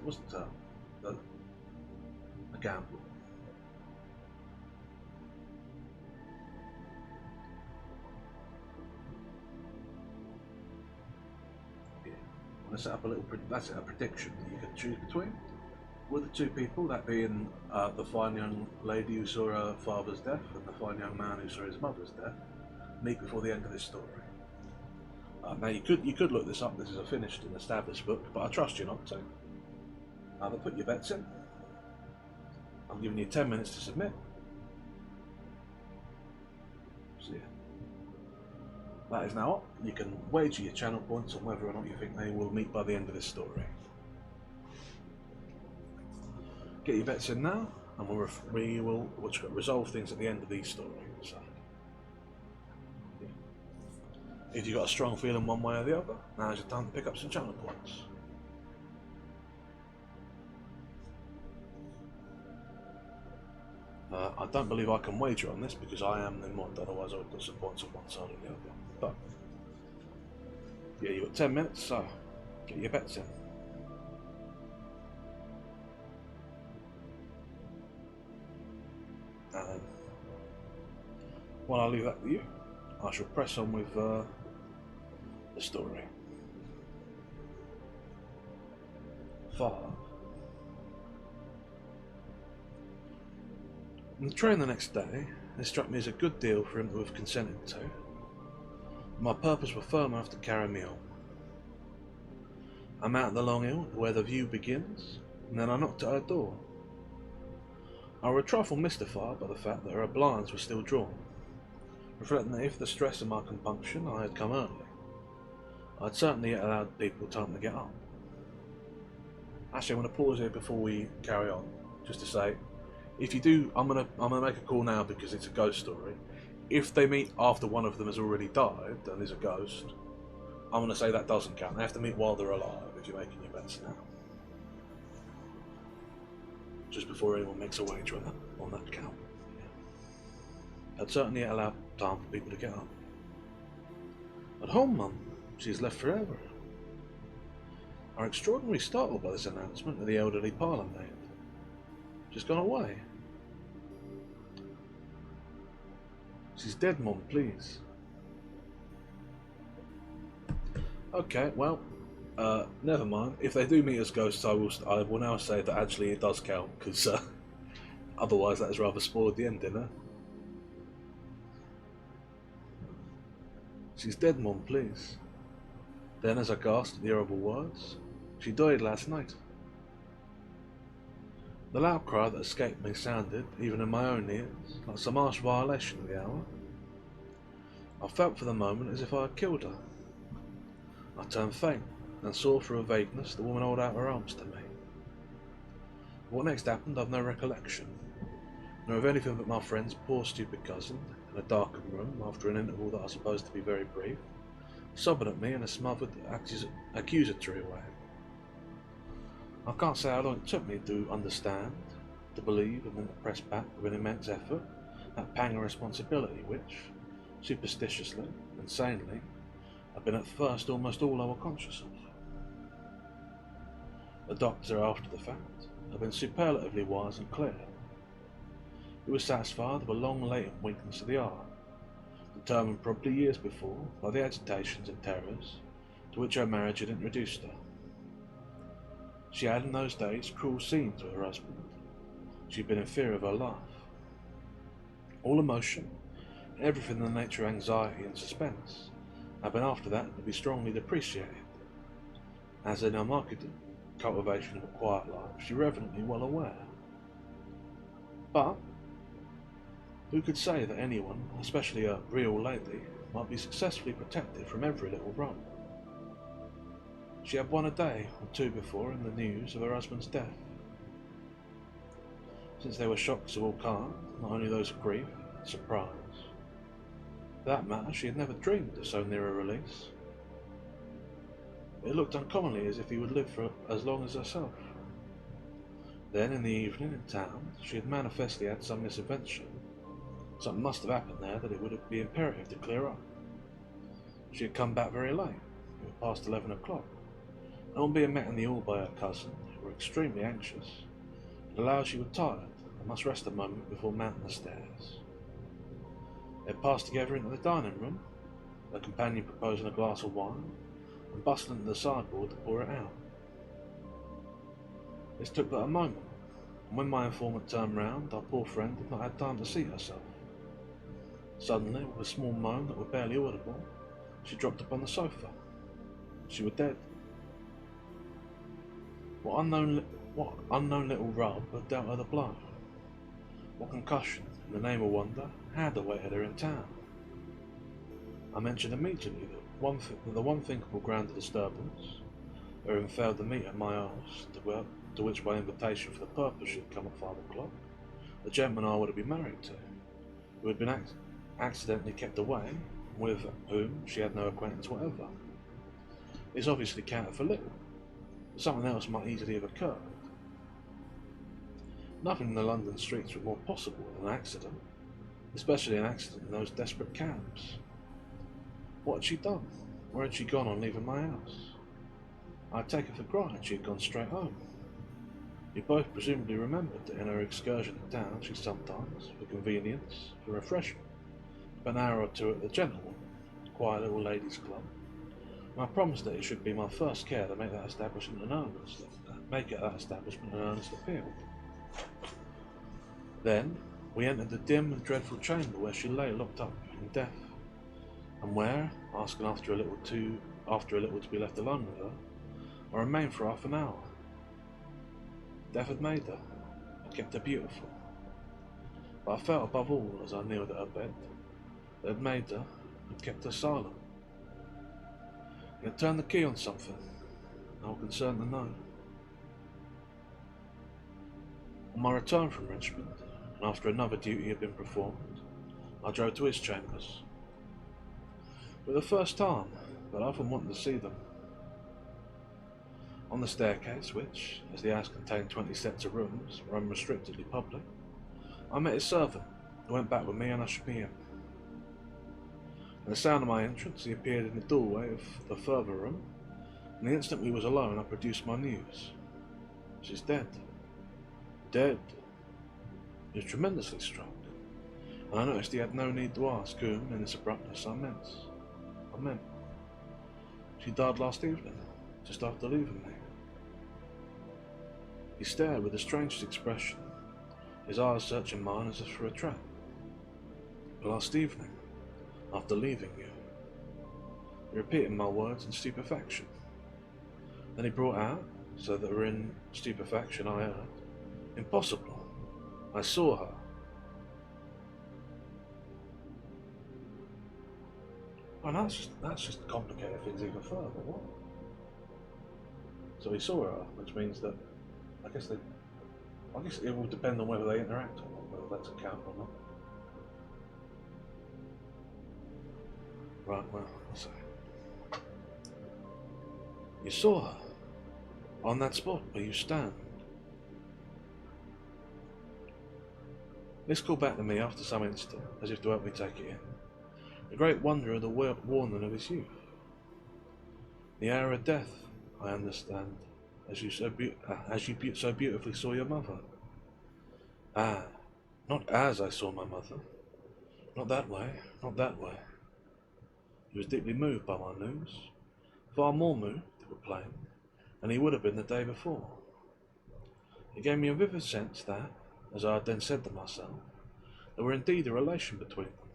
What's the term? A gamble. Yeah. I'm going to set up a little, that's it, a prediction that you can choose between. With the two people, that being the fine young lady who saw her father's death and the fine young man who saw his mother's death, meet before the end of this story. Now you could look this up. This is a finished and established book, but I trust you not to. Either put your bets in. I'm giving you 10 minutes to submit. So yeah, that is now up. You can wager your channel points on whether or not you think they will meet by the end of this story. Get your bets in now, and we will resolve things at the end of these stories. So, yeah. If you've got a strong feeling one way or the other, now's your time to pick up some channel points. I don't believe I can wager on this because I am the mod, otherwise I would put some points on one side or the other. But yeah, you've got 10 minutes, so get your bets in. And while I leave that with you, I shall press on with the story. 5. On the train the next day, it struck me as a good deal for him to have consented to. My purpose was firm enough to carry me on. I'm out at the long hill where the view begins, and then I knocked at her door. I was a trifle mystified by the fact that her blinds were still drawn, reflecting that if the stress of my compunction I had come early, I'd certainly allowed people time to get up. Actually, I'm going to pause here before we carry on, just to say, if you do, I'm gonna make a call now because it's a ghost story. If they meet after one of them has already died and is a ghost, I'm gonna say that doesn't count. They have to meet while they're alive if you're making your bets now. Just before anyone makes a wager on that count. Yeah. I'd certainly allow time for people to get up. At home, Mum, she's left forever. I was extraordinarily startled by this announcement of the elderly parlour maid. She's gone away. She's dead, Mum, please. Okay, well, never mind. If they do meet as ghosts, I will now say that actually it does count, because otherwise that has rather spoiled the ending, huh? She's dead, Mum, please. Then, as I gasped at the horrible words, she died last night. The loud cry that escaped me sounded, even in my own ears, like some harsh violation of the hour. I felt for the moment as if I had killed her. I turned faint and saw through a vagueness the woman hold out her arms to me. What next happened I've no recollection, nor of anything but my friend's poor stupid cousin, in a darkened room after an interval that I supposed to be very brief, sobbing at me in a smothered, accusatory way. I can't say how long it took me to understand, to believe, and then to press back with an immense effort that pang of responsibility which, superstitiously and sanely, had been at first almost all I was conscious of. The doctor, after the fact, had been superlatively wise and clear. He was satisfied of a long latent weakness of the eye, determined probably years before by the agitations and terrors to which her marriage had introduced her. She had in those days cruel scenes with her husband. She had been in fear of her life. All emotion, everything in the nature of anxiety and suspense, had been after that to be strongly depreciated, as in her marked cultivation of a quiet life she reverently well aware. But who could say that anyone, especially a real lady, might be successfully protected from every little wrong? She had won a day or two before in the news of her husband's death. Since there were shocks of all kinds, not only those of grief and surprise. For that matter, she had never dreamed of so near a release. It looked uncommonly as if he would live for as long as herself. Then, in the evening in town, she had manifestly had some misadventure. Something must have happened there that it would be imperative to clear up. She had come back very late. It was past 11 o'clock. And on being met in the hall by her cousin, who were extremely anxious, it allowed she was tired and must rest a moment before mounting the stairs. They passed together into the dining room, her companion proposing a glass of wine, and bustling to the sideboard to pour it out. This took but a moment, and when my informant turned round, our poor friend had not had time to seat herself. Suddenly, with a small moan that was barely audible, she dropped upon the sofa. She was dead. What unknown little rub had dealt her the blow? What concussion, in the name of wonder, had awaited her in town? I mentioned immediately that the one thinkable ground of disturbance, having failed to meet at my house, to which by invitation for the purpose she had come at 5 o'clock, the gentleman I were to be married to, who had been accidentally kept away, with whom she had no acquaintance whatever. This obviously counted for little, but something else might easily have occurred. Nothing in the London streets was more possible than an accident, especially an accident in those desperate cabs. What had she done? Where had she gone on leaving my house? I had taken for granted she had gone straight home. We both presumably remembered that in her excursion to town she sometimes, for convenience, for refreshment, spent an hour or two at the Gentleman, a quiet little ladies' club, and I promised that it should be my first care to make that establishment an earnest appeal. Then we entered the dim and dreadful chamber where she lay locked up in death, and where, asking after a little to be left alone with her, I remained for half an hour. Death had made her, and kept her beautiful, but I felt above all, as I kneeled at her bed, that it had made her and kept her silent. It had turned the key on something, I was concerned to know. On my return from Richmond, and after another duty had been performed, I drove to his chambers. For the first time, but I often wanted to see them. On the staircase, which, as the house contained 20 sets of rooms, were unrestrictedly public, I met his servant, who went back with me and ushered me in. At the sound of my entrance, he appeared in the doorway of the further room, and the instant we was alone, I produced my news. She's dead. Dead. He was tremendously struck, and I noticed he had no need to ask whom, in this abruptness, I meant. She died last evening, just after leaving me. He stared with the strangest expression, his eyes searching mine as if for a trap. Last evening, after leaving you. He repeated my words in stupefaction. Then he brought out, so that we're in stupefaction I heard, impossible. I saw her. Oh, that's just complicated things even further. What? So he saw her, which means that I guess it will depend on whether they interact or not, whether that's a count or not. Right, well, I'll say. You saw her on that spot where you stand. This called back to me after some instant, as if to help me take it in, the great wonder of the warning of his youth. The hour of death, I understand, as you so beautifully saw your mother. Ah, not as I saw my mother. Not that way, not that way. He was deeply moved by my news, far more moved, it was plain, than he would have been the day before. It gave me a vivid sense that, as I had then said to myself, there were indeed a relation between them,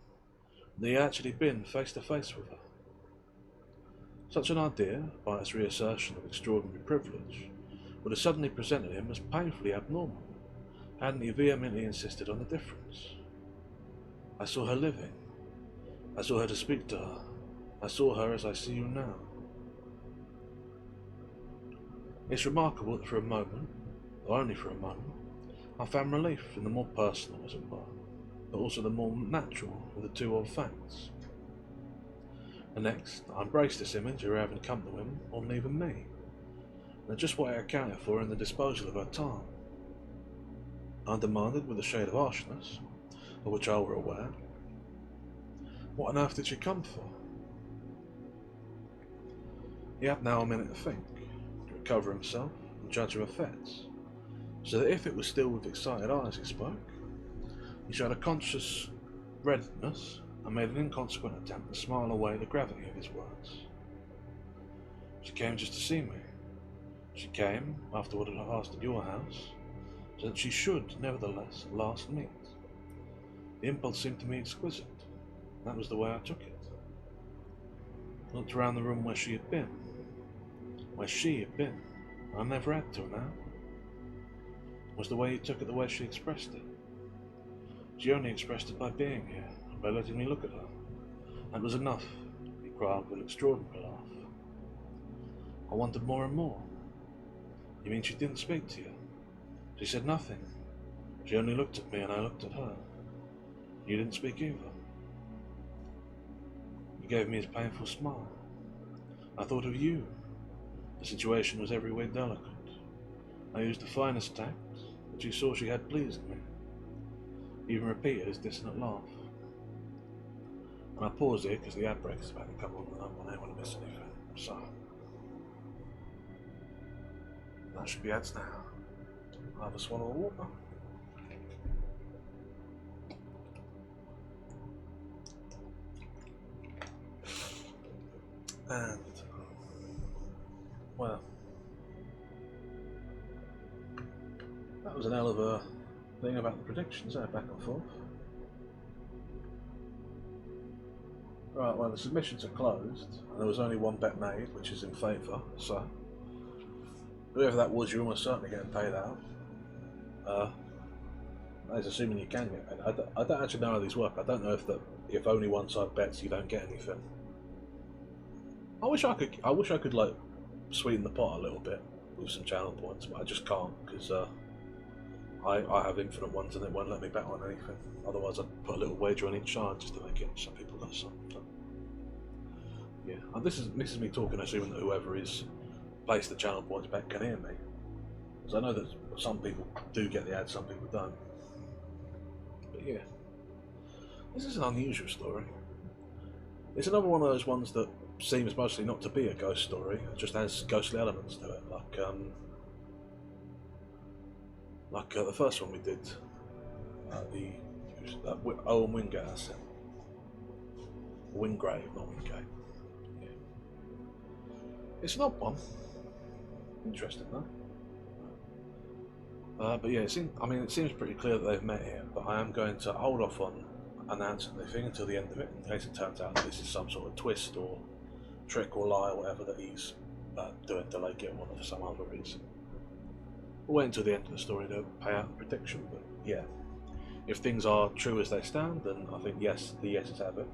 that he had actually been face to face with her. Such an idea, by its reassertion of extraordinary privilege, would have suddenly presented him as painfully abnormal, hadn't he vehemently insisted on the difference. I saw her living. I saw her to speak to her. I saw her as I see you now. It's remarkable that for a moment, though only for a moment, I found relief in the more personal, as it were, but also the more natural of the two odd facts. The next, I embraced this image of her having come to him on leaving me, and just what it accounted for in the disposal of her time. I demanded, with a shade of harshness, of which I were aware. What on earth did she come for? He had now a minute to think, to recover himself and judge her effects, so that if it was still with excited eyes he spoke, he showed a conscious redness and made an inconsequent attempt to smile away the gravity of his words. She came just to see me. She came after what had passed at your house, so that she should, nevertheless, at last meet. The impulse seemed to me exquisite. That was the way I took it. I looked around the room where she had been. Where she had been. I never had to now. It was the way he took it, the way she expressed it. She only expressed it by being here, and by letting me look at her. That was enough, he cried with an extraordinary laugh. I wanted more and more. You mean she didn't speak to you? She said nothing. She only looked at me and I looked at her. You didn't speak either. You gave me his painful smile. I thought of you. The situation was every way delicate. I used the finest tact, but you saw she had pleased me. He even repeated his dissonant laugh. And I paused here because the ad break is about to come on and I don't want to miss anything. So, that should be ads now. I'll have a swallow of water. And, well, that was an hell of a thing about the predictions there, back and forth. Right, well, the submissions are closed, and there was only one bet made, which is in favour, so whoever that was, you're almost certainly getting paid out. That is assuming you can get paid. I don't actually know how these work. I don't know if only one side bets, you don't get anything. I wish I could like sweeten the pot a little bit with some channel points, but I just can't because I have infinite ones and it won't let me bet on anything. Otherwise, I'd put a little wager on each side just to make it. Some people got some. So. Yeah, and this is me talking, assuming that whoever is placed the channel points bet can hear me, because I know that some people do get the ads, some people don't. But yeah, this is an unusual story. It's another one of those ones that seems mostly not to be a ghost story, it just has ghostly elements to it, like the first one we did, the Owen Wingate asset. Wingrave, not Wingate. Yeah. It's an odd one. Interesting though. But yeah, it seems pretty clear that they've met here, but I am going to hold off on announcing anything until the end of it, in case it turns out that this is some sort of twist or trick or lie or whatever that he's doing to like get one for some other reason. We'll wait until the end of the story to pay out the prediction, but yeah, if things are true as they stand, then I think yes, the yeses have it.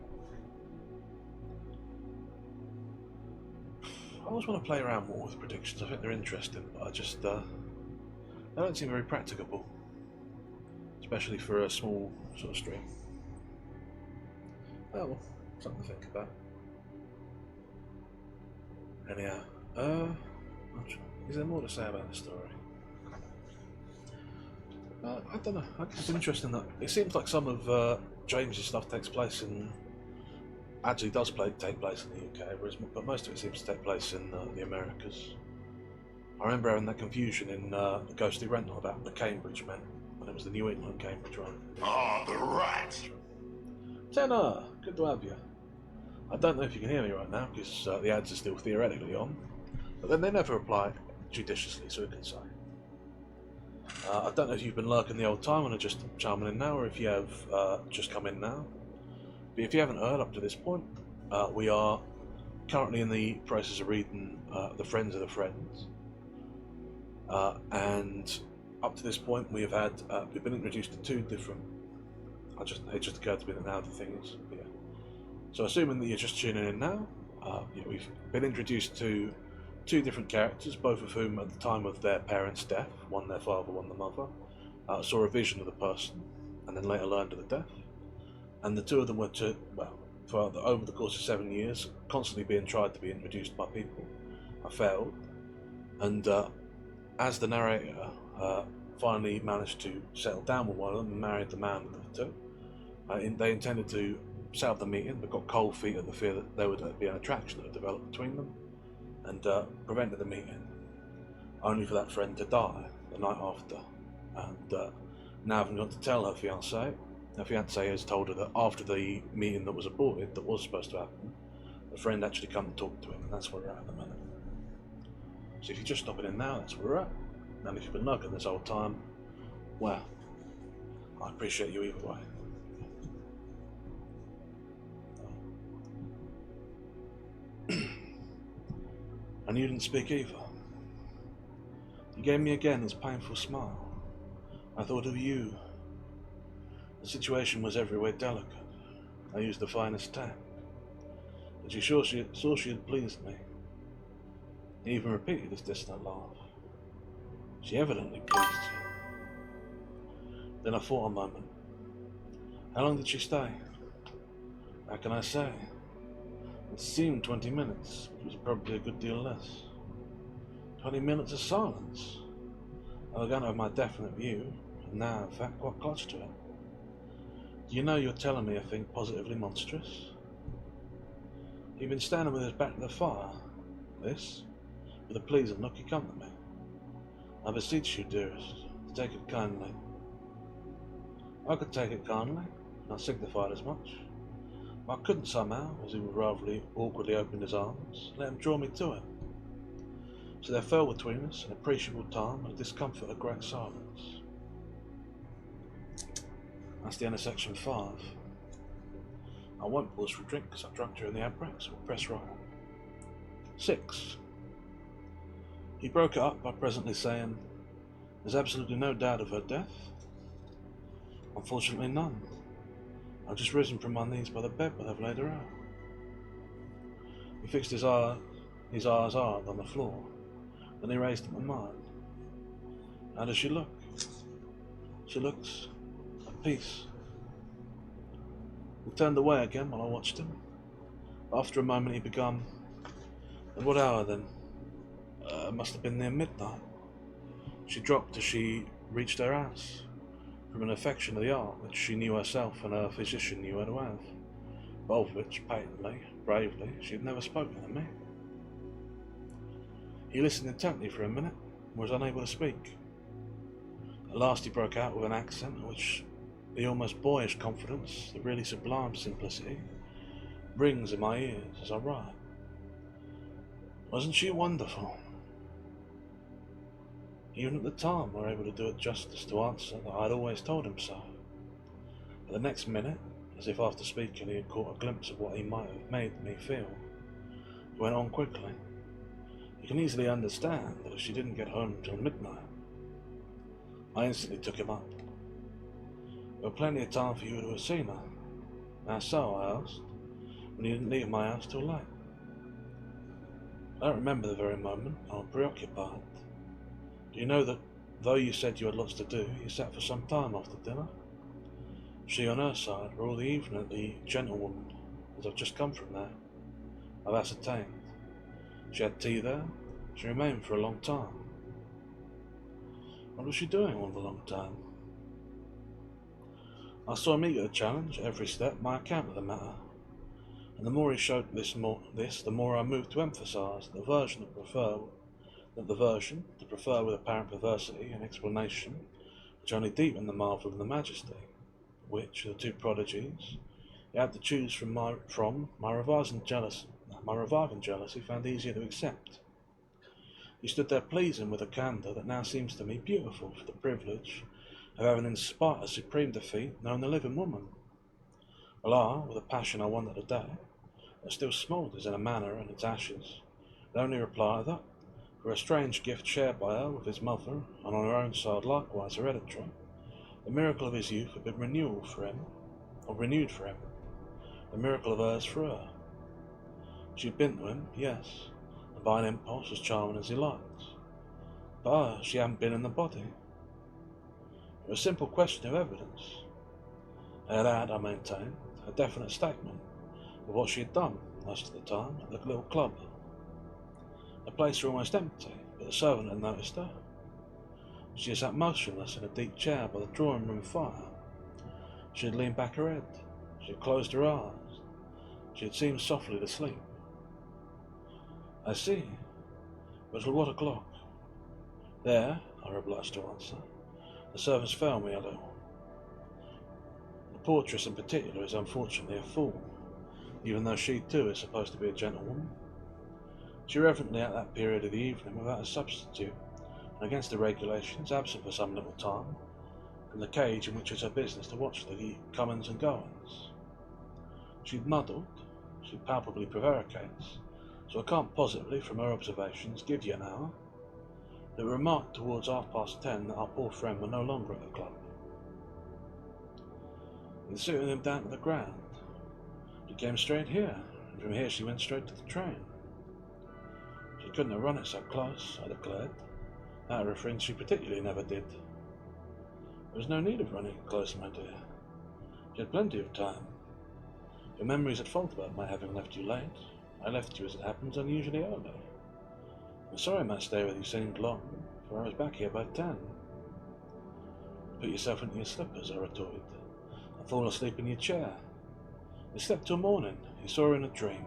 I always want to play around more with predictions. I think they're interesting, but I just they don't seem very practicable, especially for a small sort of stream. Oh well, something to think about. Anyhow, is there more to say about the story? I don't know. It's interesting that it seems like some of James's stuff takes place in, actually does take place in the UK, but most of it seems to take place in the Americas. I remember having that confusion in the Ghostly Rental about the Cambridge men, when it was the New England Cambridge one. Ah, the rat! Tenor, good to have you. I don't know if you can hear me right now because the ads are still theoretically on, but then they never apply judiciously, so we can say. I don't know if you've been lurking the old time and are just charming in now, or if you have just come in now. But if you haven't heard up to this point, we are currently in the process of reading The Friends of the Friends. And up to this point, we've been introduced to two different. It just occurred to me that now the thing is, yeah. So assuming that you're just tuning in now, we've been introduced to two different characters, both of whom at the time of their parents' death, one their father, one the mother, saw a vision of the person, and then later learned of the death. And the two of them were over the course of 7 years, constantly being tried to be introduced by people. I failed, and as the narrator finally managed to settle down with one of them and married the man of the two, They intended to set up the meeting, but got cold feet at the fear that there would be an attraction that would develop between them, and prevented the meeting, only for that friend to die the night after. And now having gone to tell her fiancé has told her that after the meeting that was aborted, that was supposed to happen, the friend actually come to talk to him, and that's where we're at the minute. So if you just stop it in now, that's where we're at. And if you've been lurking this whole time, well, I appreciate you either way. And you didn't speak either. You gave me again this painful smile. I thought of you. The situation was everywhere delicate. I used the finest tact. But she saw she had pleased me. He even repeated his distant laugh. She evidently pleased you. Then I thought a moment. How long did she stay? How can I say? It seemed 20 minutes, but it was probably a good deal less. 20 minutes of silence. I began to have my definite view, and now, in fact, quite close to it. Do you know you're telling me a thing positively monstrous? You've been standing with his back to the fire, this, with a pleasing look you come to me. I beseech you, dearest, to take it kindly. I could take it kindly, and I signified as much. I couldn't somehow, as he would rather awkwardly open his arms, let him draw me to him. So there fell between us an appreciable time and a discomfort of great silence. That's the end of section 5. I won't pause for a drink because I drunk during the outbreak, so we'll press right on. 6. He broke it up by presently saying, "There's absolutely no doubt of her death?" "Unfortunately none. I've just risen from my knees by the bed where they've laid her out." He fixed his eyes hard on the floor, then he raised them to mine. "How does she look?" "She looks at peace." He turned away again while I watched him. After a moment he began, "At what hour then?" It must have been near midnight. She dropped as she reached her house, from an affection of the art which she knew herself and her physician knew her to have, but of which, patently, bravely, she had never spoken to me. He listened intently for a minute, and was unable to speak. At last he broke out with an accent in which the almost boyish confidence, the really sublime simplicity, rings in my ears as I write. "Wasn't she wonderful?" Even at the time we were able to do it justice to answer that I had always told him so. But the next minute, as if after speaking he had caught a glimpse of what he might have made me feel, he went on quickly. "You can easily understand that if she didn't get home till midnight." I instantly took him up. "There was plenty of time for you to have seen her. How so?" I asked, "when you didn't leave my house till late?" "I don't remember the very moment. I was preoccupied. Do you know that, though you said you had lots to do, you sat for some time after dinner? She, on her side, were all the evening at the Gentlewoman, as I've just come from there. I've ascertained. She had tea there. She remained for a long time." "What was she doing all the long time?" I saw him eager to challenge at every step my account of the matter, and the more he showed this, the more I moved to emphasise the version to prefer with apparent perversity an explanation which only deepened the marvel of the majesty, which, of the two prodigies, he had to choose from my reviving jealousy found easier to accept. He stood there pleasing with a candour that now seems to me beautiful for the privilege of having, in spite of supreme defeat, known the living woman. Well, I, with a passion I wanted to day, that still smoulders in a manner in its ashes, could only reply that, for a strange gift shared by her with his mother, and on her own side likewise hereditary, the miracle of his youth had been renewed for him, the miracle of hers for her. She had been to him, yes, and by an impulse as charming as he liked, but she hadn't been in the body. It was a simple question of evidence. I had, I maintained, a definite statement of what she had done most of the time at the little club. The place was almost empty, but the servant had noticed her. She had sat motionless in a deep chair by the drawing-room fire. She had leaned back her head. She had closed her eyes. She had seemed softly to sleep. I see. But at what o'clock? There, I were obliged to answer. The servants fail me a little. The portress in particular is unfortunately a fool, even though she too is supposed to be a gentlewoman. She reverently at that period of the evening without a substitute, and against the regulations, absent for some little time, from the cage in which it's her business to watch the comings and goings. She'd muddled, she palpably prevaricates, so I can't positively, from her observations, give you an hour. It remarked towards 10:30 that our poor friend were no longer at the club. In suiting him down to the ground, she came straight here, and from here she went straight to the train. She couldn't have run it so close, I declared. That reference she particularly never did. There was no need of running it close, my dear. She had plenty of time. Your memory's at fault about my having left you late. I left you, as it happens, unusually early. I'm sorry my stay with you seemed long, for I was back here by 10. Put yourself into your slippers, I retorted, and fall asleep in your chair. You slept till morning. You saw her in a dream.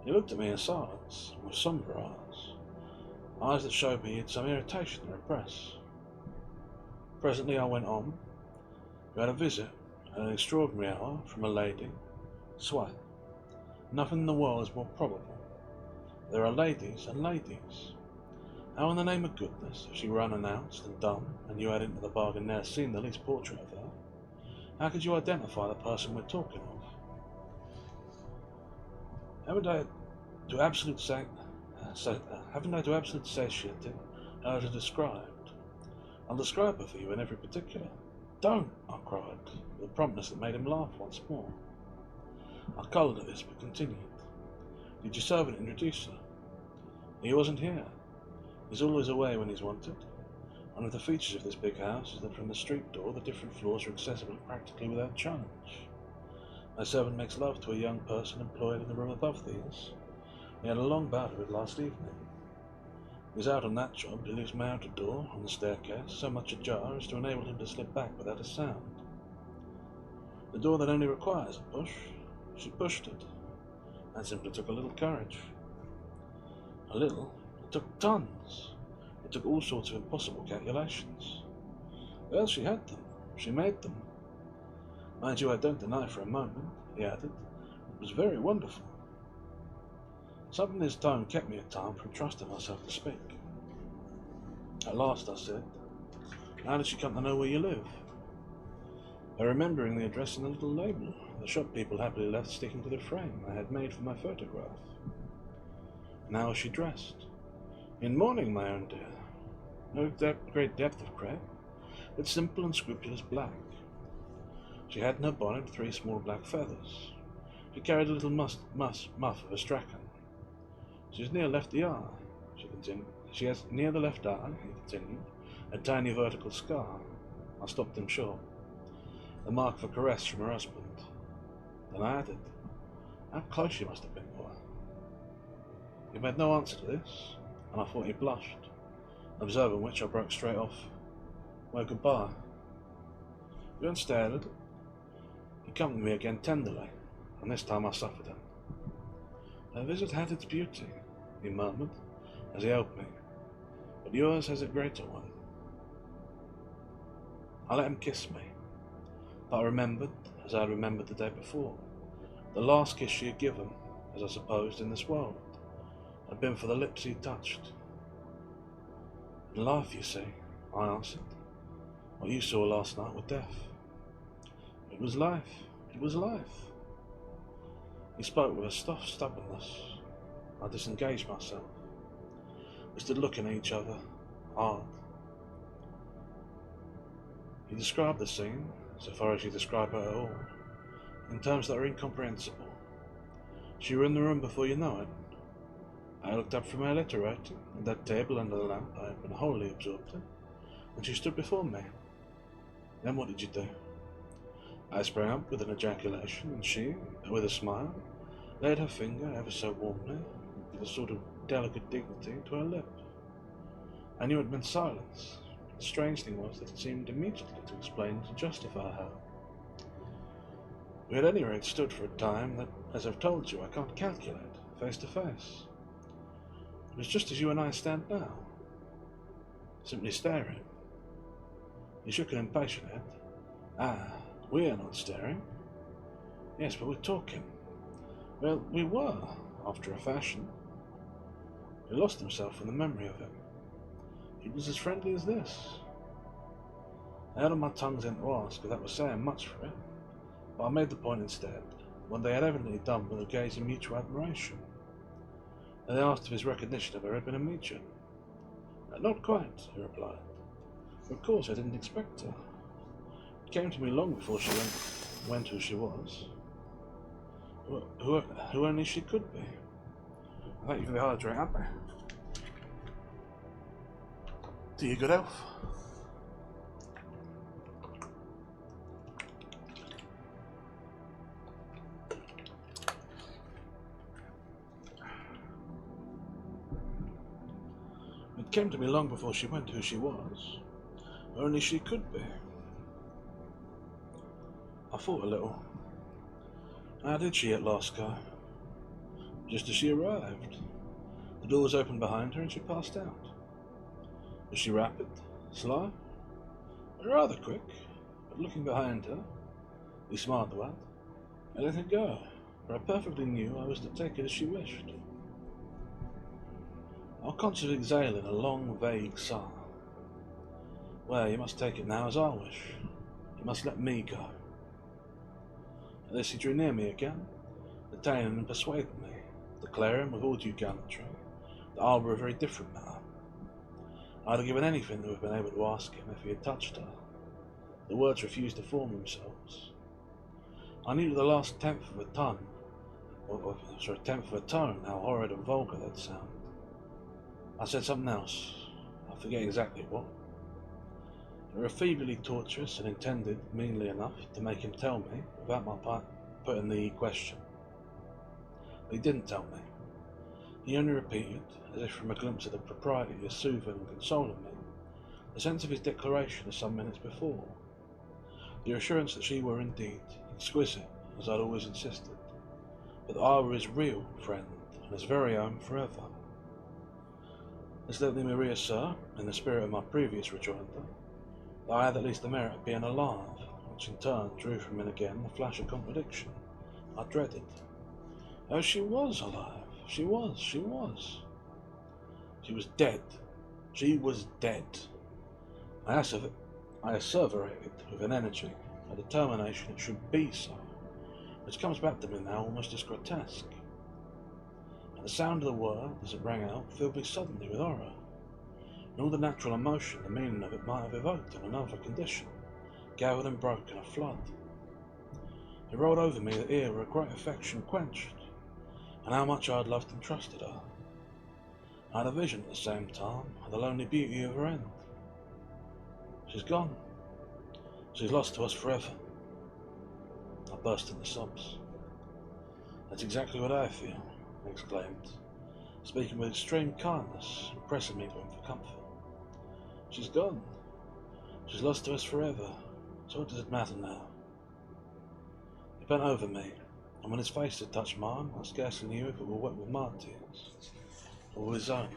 He looked at me in silence, with sombre eyes that showed me he had some irritation to repress. Presently I went on. You had a visit at an extraordinary hour from a lady. Swat. Nothing in the world is more probable. There are ladies and ladies. How in the name of goodness, if she were unannounced and dumb, and you had into the bargain ne'er seen the least portrait of her, how could you identify the person we're talking of? Haven't I to absolute satiety how to described? I'll describe her for you in every particular. Don't, I cried, with a promptness that made him laugh once more. I coloured at this, but continued. Did your servant introduce her? He wasn't here. He's always away when he's wanted. One of the features of this big house is that from the street door the different floors are accessible practically without challenge. My servant makes love to a young person employed in the room above these. He had a long bout of it last evening. He's out on that job till he leaves my outer door, on the staircase, so much ajar as to enable him to slip back without a sound. The door that only requires a push. She pushed it. That simply took a little courage. A little? It took tons. It took all sorts of impossible calculations. Well, she had them. She made them. Mind you, I don't deny for a moment, he added. It was very wonderful. Something in his tone kept me at time from trusting myself to speak. At last I said, how did she come to know where you live? By remembering the address and the little label the shop people happily left sticking to the frame I had made for my photograph. And how was she dressed? In mourning, my own dear. No great depth of crepe, but simple and scrupulous black. She had in her bonnet 3 small black feathers. She carried a little muff of astrakhan. She has near left the eye, she continued. She has near the left eye, he continued, a tiny vertical scar. I stopped him short. The mark of a caress from her husband. Then I added, how close she must have been to her. He made no answer to this, and I thought he blushed, observing which I broke straight off. Well, goodbye. We went stared at it. He comforted me again tenderly, and this time I suffered him. Her visit had its beauty, he murmured, as he helped me, but yours has a greater one. I let him kiss me, but I remembered, as I had remembered the day before, the last kiss she had given, as I supposed, in this world, had been for the lips he touched. In life, you see, I answered, what you saw last night was death. It was life. It was life. He spoke with a stubbornness. I disengaged myself. We stood looking at each other, hard. He described the scene, so far as you describe her at all, in terms that are incomprehensible. She were in the room before you know it. I looked up from my letter writing, at that table under the lamp I had been wholly absorbed in, and she stood before me. Then what did you do? I sprang up with an ejaculation, and she, with a smile, laid her finger ever so warmly, with a sort of delicate dignity, to her lip. I knew it meant silence, The strange thing was that it seemed immediately to explain and justify her. We at any rate stood for a time that, as I've told you, I can't calculate, face to face. It was just as you and I stand now, simply staring. He shook an impatient head. Ah, we are not staring. Yes, but we're talking. Well, we were, after a fashion. He lost himself in the memory of him. He was as friendly as this. I had on my tongue's end to ask if that was saying much for it, but I made the point instead, when they had evidently done with a gaze of mutual admiration. And they asked if his recognition of her had been immediate. Not quite, he replied. Of course I didn't expect her. It came to me long before she went who she was. Who only she could be. Thank you for the hard drink, Abby. To your good health. It came to me long before she went who she was. Only she could be. I thought a little. How did she at last go? Just as she arrived. The doors opened behind her and she passed out. Was she rapid? Slow? Rather quick, but looking behind her, he smiled the while. I let her go, for I perfectly knew I was to take it as she wished. I was conscious of exhaling a long, vague sigh. Well, you must take it now as I wish. You must let me go. At this he drew near me again, detaining and persuading me, declaring with all due gallantry that I were a very different matter. I'd have given anything to have been able to ask him if he had touched her. The words refused to form themselves. I knew to the last tenth of a tone how horrid and vulgar they'd sound. I said something else. I forget exactly what. They were feebly tortuous and intended, meanly enough, to make him tell me, without my putting the question. But he didn't tell me. He only repeated, as if from a glimpse of the propriety of soothing and consoling me, the sense of his declaration of some minutes before. The assurance that she were indeed exquisite, as I'd always insisted, but that I were his real friend and his very own forever. This led me to reassert, in the spirit of my previous rejoinder, that I had at least the merit of being alive, which in turn drew from him again the flash of contradiction I dreaded. Oh, she was alive. She was. She was dead. She was dead. I asseverated with an energy, a determination it should be so, which comes back to me now almost as grotesque. And the sound of the word, as it rang out, filled me suddenly with horror, and all the natural emotion the meaning of it might have evoked in another condition, gathered and broke in a flood. It rolled over me that here were a great affection quenched, and how much I had loved and trusted her. I had a vision at the same time of the lonely beauty of her end. She's gone. She's lost to us forever. I burst into sobs. That's exactly what I feel, I exclaimed, speaking with extreme kindness and pressing me to him for comfort. She's gone. She's lost to us forever. So what does it matter now? He bent over me, and when his face had touched mine, I scarcely knew if it were wet with my tears or his own.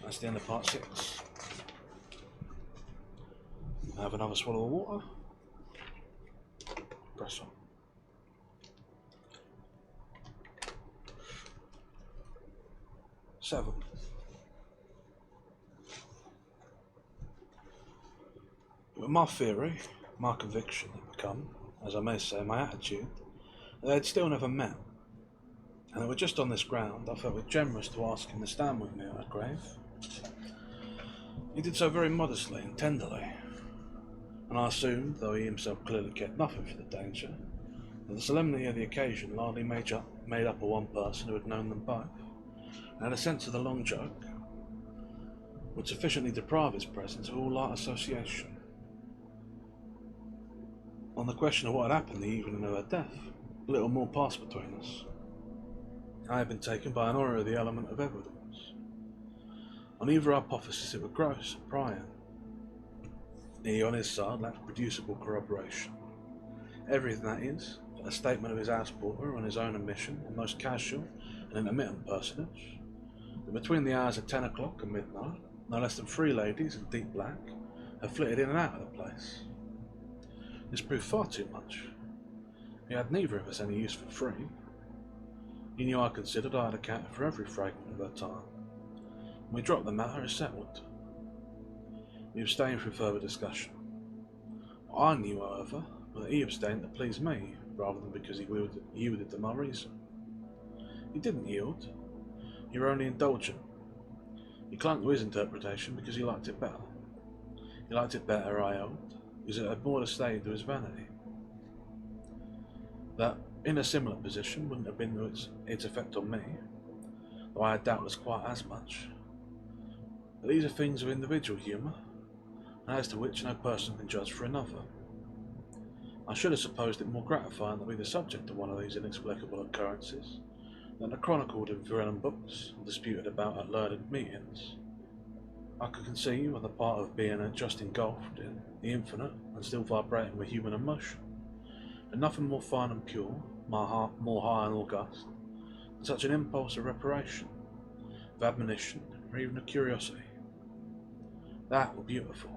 That's the end of part 6. Have another swallow of water. Press on. Seven. But my theory, my conviction had become, as I may say, my attitude, that they had still never met. And it was just on this ground I felt it generous to ask him to stand with me at her grave. He did so very modestly and tenderly, and I assumed, though he himself clearly cared nothing for the danger, that the solemnity of the occasion largely made up of one person who had known them both, and had a sense of the long joke, would sufficiently deprive his presence of all light association. On the question of what had happened the evening of her death, little more passed between us. I had been taken by an horror of the element of evidence. On either hypothesis it would gross and prying. He on his side lacked producible corroboration. Everything, that is, a statement of his house-porter on his own admission, a most casual and intermittent personage, that between the hours of 10 o'clock and midnight, no less than 3 ladies in deep black had flitted in and out of the place. This proved far too much. He had neither of us any use for free. He knew I considered I had accounted for every fragment of her time. We dropped the matter as settled. We abstained from further discussion. What I knew, however, was that he abstained to please me, rather than because he yielded to my reason. He didn't yield. He were only indulgent. He clung to his interpretation because he liked it better. He liked it better, I held, because it had more to say to his vanity. That, in a similar position, wouldn't have been its effect on me, though I had doubtless quite as much. But these are things of individual humour, and as to which no person can judge for another. I should have supposed it more gratifying to be the subject of one of these inexplicable occurrences than the chronicled in vellum books and disputed about at learned meetings. I could conceive of the part of being just engulfed in the infinite and still vibrating with human emotion, and nothing more fine and pure, more high and august, than such an impulse of reparation, of admonition, or even of curiosity. That were beautiful,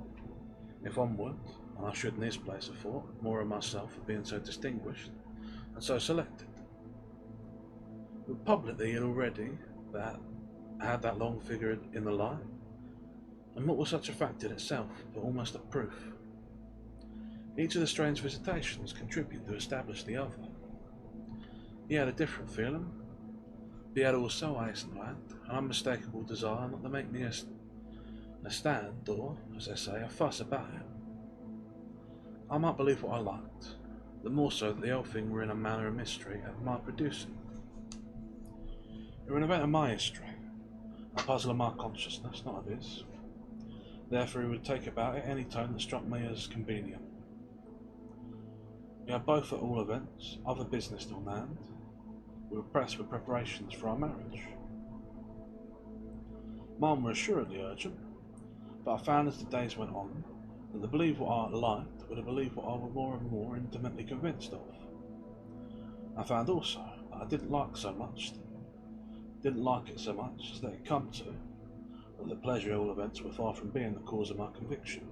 if one would, and I should in his place have thought more of myself for being so distinguished and so selected. But publicly he had already had that long figure in the light, and what was such a fact in itself, but almost a proof? Each of the strange visitations contributed to establish the other. He had a different feeling, but he had also, I hasten to add, an unmistakable desire not to make me a stand, or, as they say, a fuss about it. I might believe what I liked, the more so that the whole thing were in a manner of mystery of my producing. It were an event of my history, a puzzle of my consciousness, not of his. Therefore he would take about it any tone that struck me as convenient. We had both, at all events, other business on hand. We were pressed with preparations for our marriage. Mine were assuredly urgent, but I found as the days went on that to believe what I liked were to believe what I was more and more intimately convinced of. I found also that I didn't like it so much as that it come to, that the pleasure at all events were far from being the cause of my conviction.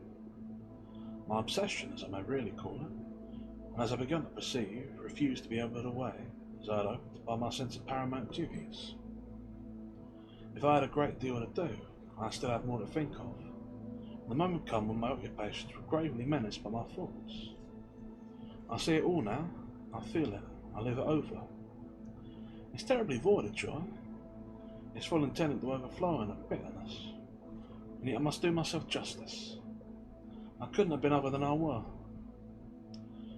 My obsession, as I may really call it, and as I began to perceive, refused to be overed away, as I had hoped, by my sense of paramount duties. If I had a great deal to do, I still had more to think of. The moment come when my occupations were gravely menaced by my thoughts. I see it all now, I feel it, I live it over. It's terribly void of joy. It's full intended to overflowing of bitterness, and yet I must do myself justice. I couldn't have been other than I were.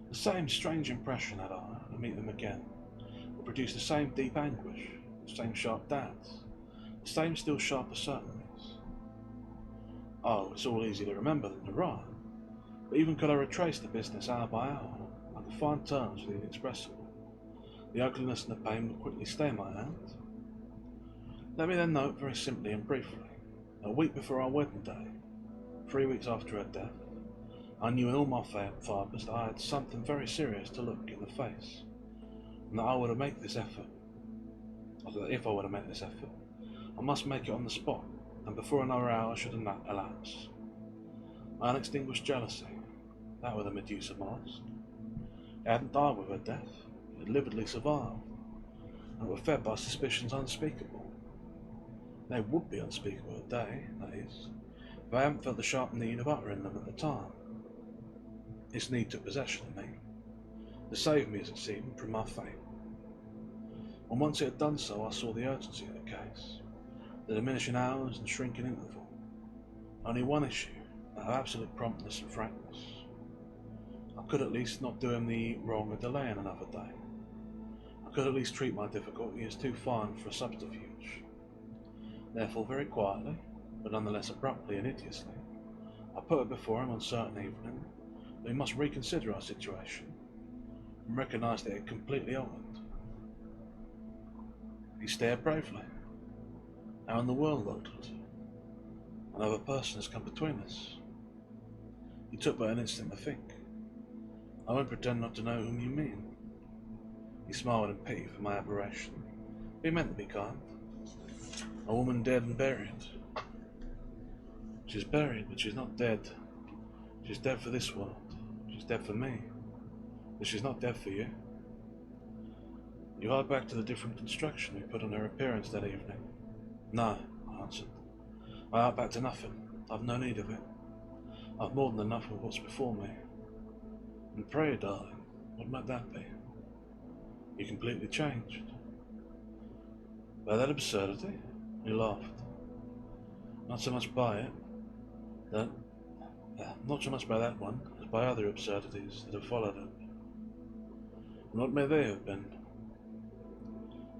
The same strange impression had I, to meet them again, would produce the same deep anguish, the same sharp doubts, the same still sharper certainties. Oh, it's all easy to remember than to write, but even could I retrace the business hour by hour, I could find terms for the inexpressible. The ugliness and the pain would quickly stay my hand. Let me then note very simply and briefly, a week before our wedding day, 3 weeks after her death, I knew in all my fibres that I had something very serious to look in the face, and that I were to make this effort. Or that if I were to make this effort, I must make it on the spot, and before another hour should elapse. My unextinguished jealousy, that were the Medusa mask. It hadn't died with her death, it had lividly survived, and it were fed by suspicions unspeakable. They would be unspeakable today, that is, if I hadn't felt the sharp need of uttering them at the time. This need took possession of me, to save me, as it seemed, from my fate. And once it had done so, I saw the urgency of the case, the diminishing hours and shrinking interval. Only one issue, that of absolute promptness and frankness. I could at least not do him the wrong of delaying another day. I could at least treat my difficulty as too fine for a subterfuge. Therefore, very quietly, but nonetheless abruptly and hideously, I put it before him on certain evening that we must reconsider our situation and recognise that it had completely altered. He stared bravely. How in the world altered? Another person has come between us. You took but an instant to think. I won't pretend not to know whom you mean. He smiled in pity for my aberration. He meant to be kind. A woman dead and buried. She's buried, but she's not dead. She's dead for this world. She's dead for me. But she's not dead for you. You hark back to the different construction we put on her appearance that evening. No, I answered. I hark back to nothing. I've no need of it. I've more than enough of what's before me. And pray, darling, what might that be? You completely changed. By that absurdity? He laughed. Not so much by it. Not so much by that one, as by other absurdities that have followed it. And what may they have been?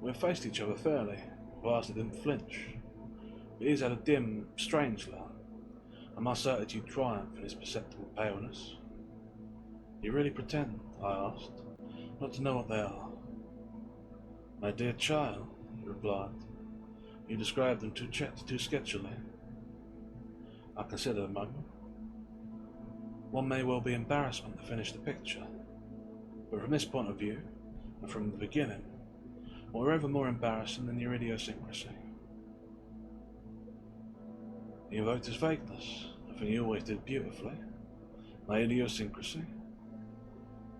We faced each other fairly. Vastly didn't flinch. But he's had a dim, strange light, and my certitude triumphed in his perceptible paleness. You really pretend, I asked, not to know what they are? My dear child, he replied, you describe them too sketchily. I considered a moment. One may well be embarrassment to finish the picture, but from this point of view, and from the beginning, what were ever more embarrassing than your idiosyncrasy? He invoked his vagueness, a thing he always did beautifully. My idiosyncrasy,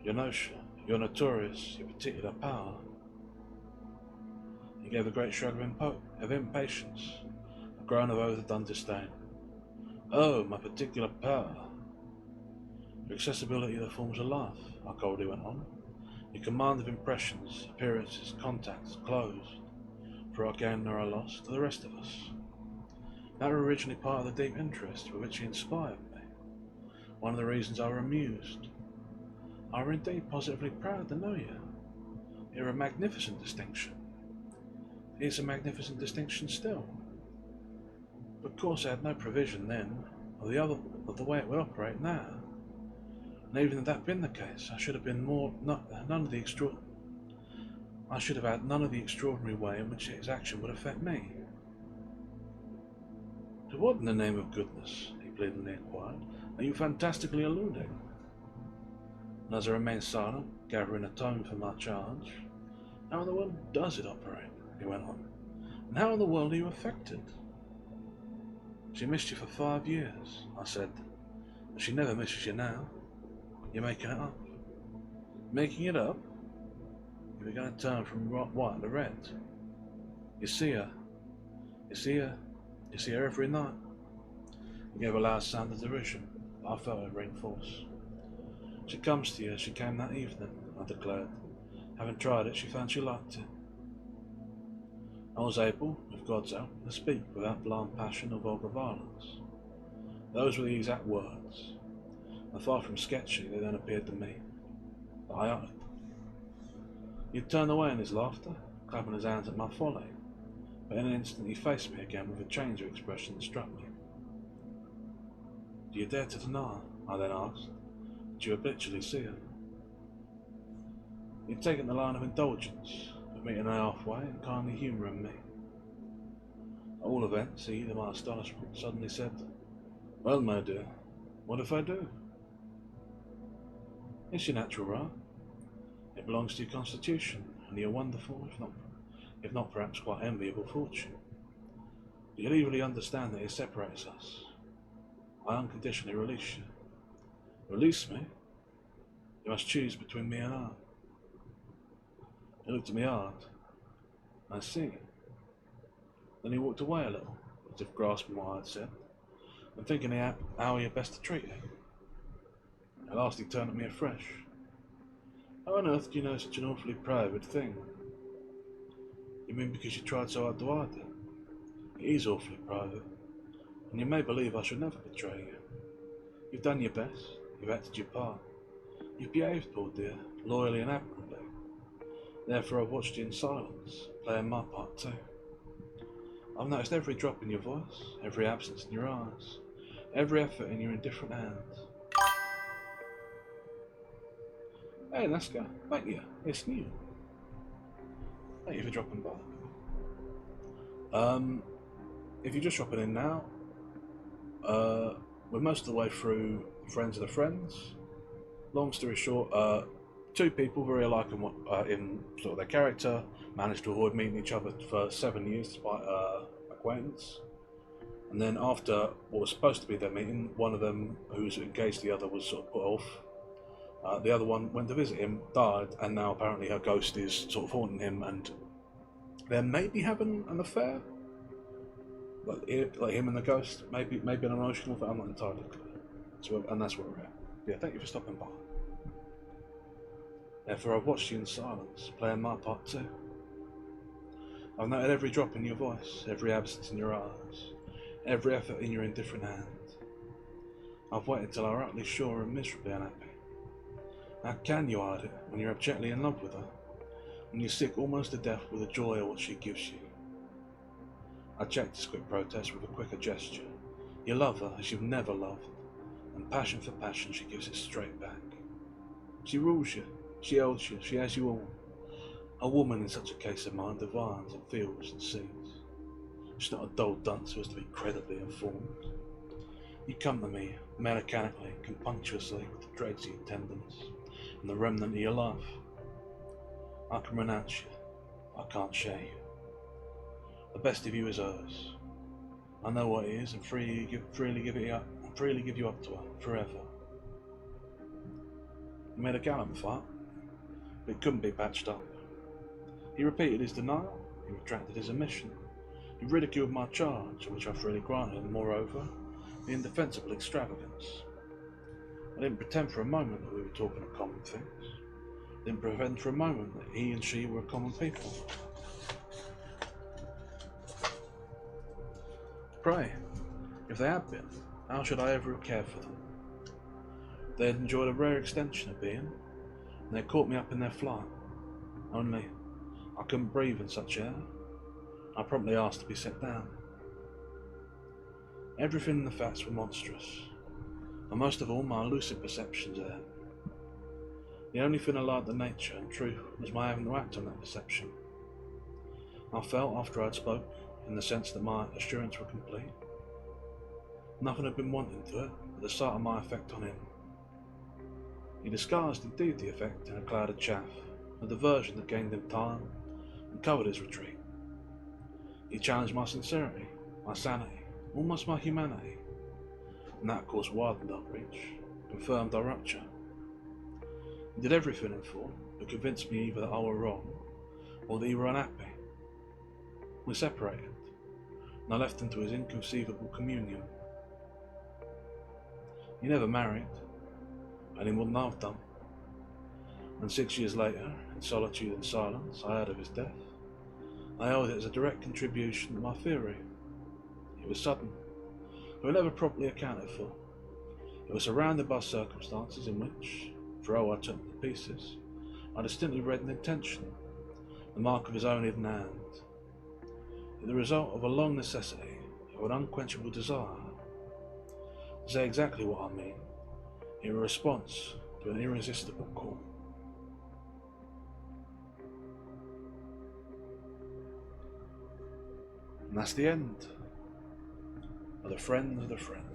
your notion, your notorious, your particular power. He gave a great shrug of impatience, a groan of overdone disdain. Oh, my particular power. Your accessibility that forms a life, I coldly went on. Your command of impressions, appearances, contacts, closed, for our gain or our loss, to the rest of us. That were originally part of the deep interest with which he inspired me. One of the reasons I were amused. I were indeed positively proud to know you. You're a magnificent distinction. It's a magnificent distinction still. But of course I had no provision then of the way it would operate now. And even if that had been the case, I should have had none of the extraordinary way in which his action would affect me. To what in the name of goodness, he pleadingly inquired, are you fantastically alluding? And as I remained silent, gathering a tone for my charge, how in the world does it operate? He went on. And how in the world are you affected? She missed you for 5 years, I said, and she never misses you now. You're making it up. Making it up? You were going to turn from white to red. You see her. You see her every night. He gave a loud sound of derision, but I felt it reinforce. She comes to you as she came that evening, I declared. Having tried it, she found she liked it. I was able, with God's help, to speak without blind passion or vulgar violence. Those were the exact words, and far from sketchy they then appeared to me. But I uttered. He had turned away in his laughter, clapping his hands at my folly, but in an instant he faced me again with a change of expression that struck me. Do you dare to deny, I then asked, that you habitually see her? He had taken the line of indulgence, of meeting her halfway and kindly humouring me. At all events, he, to my astonishment, suddenly said, Well, my dear, what if I do? It's your natural right. It belongs to your constitution and your wonderful, if not perhaps quite enviable fortune. But you'll easily understand that it separates us. I unconditionally release you. Release me? You must choose between me and her. He looked at me hard. I see. Then he walked away a little, as if grasping what I had said, and thinking how he had best to treat her. At last he turned at me afresh. How on earth do you know such an awfully private thing? You mean because you tried so hard to hide it? It is awfully private, and you may believe I should never betray you. You've done your best, you've acted your part. You've behaved, poor dear, loyally and admirably. Therefore I've watched you in silence, playing my part too. I've noticed every drop in your voice, every absence in your eyes, every effort in your indifferent hands. Hey, Naska, thank you, it's new. Thank you for dropping by. If you're just dropping in now, we're most of the way through Friends of the Friends. Long story short, two people very alike in sort of their character managed to avoid meeting each other for 7 years despite acquaintance. And then after what was supposed to be their meeting, one of them, who was engaged to the other, was sort of put off. The other one went to visit him, died, and now apparently her ghost is sort of haunting him, and they're maybe having an affair, like him and the ghost, maybe an emotional affair. I'm not entirely clear. So, and that's where we're at. Yeah, thank you for stopping by. Therefore, I've watched you in silence, playing my part too. I've noted every drop in your voice, every absence in your eyes, every effort in your indifferent hand. I've waited till I'm utterly sure and miserably unhappy. How can you hide it when you're abjectly in love with her? When you're sick almost to death with the joy of what she gives you? I checked this quick protest with a quicker gesture. You love her as you've never loved, and passion for passion she gives it straight back. She rules you, she holds you, she has you all. A woman in such a case of mind divines and feels and sees. She's not a dull dunce who has to be credibly informed. You come to me mechanically, compunctuously, with the dregs of your tenderness and the remnant of your life. I can renounce you, I can't share you. The best of you is hers. I know what it is and freely give you up to her, forever. He made a gallant fight, but it couldn't be patched up. He repeated his denial, he retracted his admission, he ridiculed my charge, which I freely granted, and moreover, the indefensible extravagance. I didn't pretend for a moment that we were talking of common things. I didn't pretend for a moment that he and she were common people. Pray, if they had been, how should I ever have cared for them? They had enjoyed a rare extension of being, and they had caught me up in their flight. Only, I couldn't breathe in such air. I promptly asked to be set down. Everything in the facts were monstrous, and most of all my lucid perceptions of them. The only thing I liked the nature and truth was my having to act on that perception. I felt, after I had spoke, in the sense that my assurance were complete. Nothing had been wanting to it but the sight of my effect on him. He disguised indeed the effect in a cloud of chaff, a diversion that gained him time and covered his retreat. He challenged my sincerity, my sanity, almost my humanity, and that of course widened our reach, confirmed our rupture. He did everything in full but convinced me either that I were wrong or that he were unhappy. We separated, and I left him to his inconceivable communion. He never married, and he wouldn't have done. And 6 years later, in solitude and silence, I heard of his death. I held it as a direct contribution to my theory. It was sudden, but never properly accounted for. It was surrounded by circumstances in which, for all I took them to pieces, I distinctly read an intention, the mark of his own hidden hand. The result of a long necessity, of an unquenchable desire. To say exactly what I mean, in response to an irresistible call. And that's the end of the Friends of the Friends.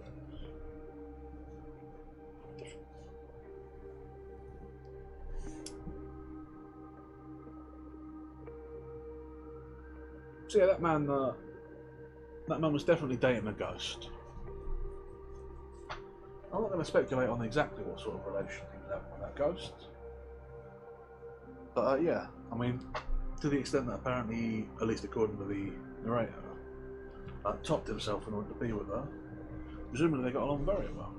So yeah, that man was definitely dating a ghost. I'm not going to speculate on exactly what sort of relation he was having with that ghost. But yeah, I mean, to the extent that apparently he, at least according to the narrator, topped himself in order to be with her, presumably they got along very well.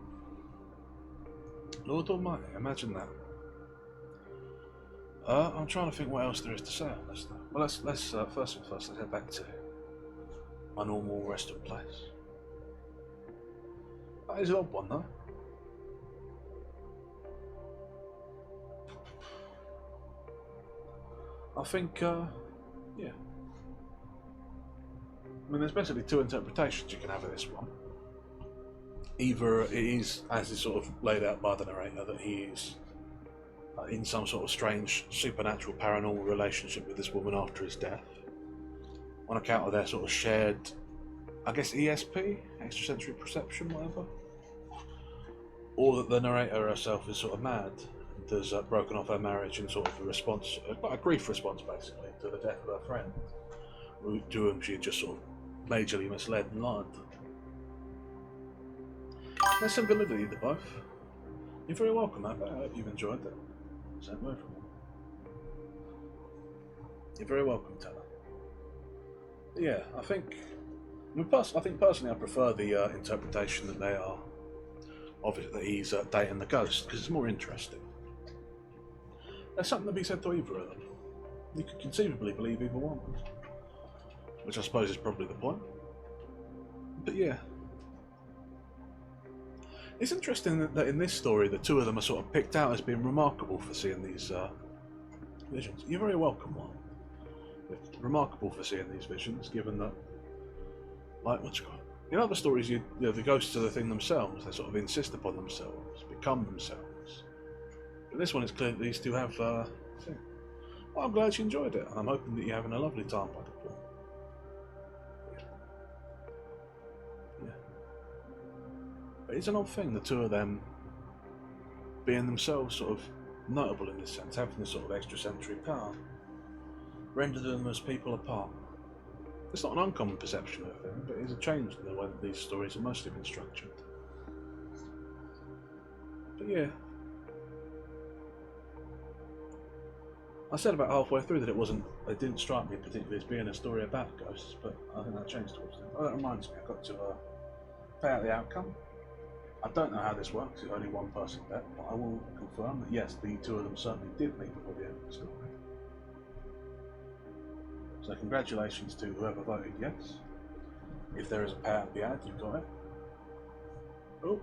Lord Almighty, imagine that. I'm trying to think what else there is to say on this. Well, let's first let's head back to my normal resting place. That is an odd one, though. I think, yeah. I mean, there's basically two interpretations you can have of this one. Either it is, as is sort of laid out by the narrator, that he is in some sort of strange supernatural paranormal relationship with this woman after his death, on account of their sort of shared I guess ESP, extrasensory perception, whatever. Or that the narrator herself is sort of mad and has broken off her marriage in sort of a response, like a grief response basically, to the death of her friend, to whom she had just sort of majorly misled and lied. There's some validity to both. You're very welcome, Abba. I hope you've enjoyed it. Same way from You're very welcome, Teller. Yeah, I think personally I prefer the interpretation that they are obviously that he's dating the ghost, because it's more interesting. There's something to be said to either of them. You could conceivably believe either one, which I suppose is probably the point. But yeah, it's interesting that in this story the two of them are sort of picked out as being remarkable for seeing these visions. You're very welcome, one. Remarkable for seeing these visions, given that, like, what's it called? In other stories, you know, the ghosts are the thing themselves. They sort of insist upon themselves, become themselves. But this one is clear that these two have thing. Well, I'm glad you enjoyed it, and I'm hoping that you're having a lovely time by the pool. Yeah. But it's an odd thing, the two of them being themselves sort of notable in this sense, having this sort of extrasensory power, rendered them as people apart. It's not an uncommon perception of them, but it is a change in the way that these stories have mostly been structured. But yeah, I said about halfway through that it didn't strike me particularly as being a story about ghosts, but I think that changed towards the end. Oh, that reminds me, I've got to pay out the outcome. I don't know how this works, it's only one person bet, but I will confirm that yes, the two of them certainly did meet before the end of the story. So congratulations to whoever voted yes. If there is a payout to be had, you've got it. Oh,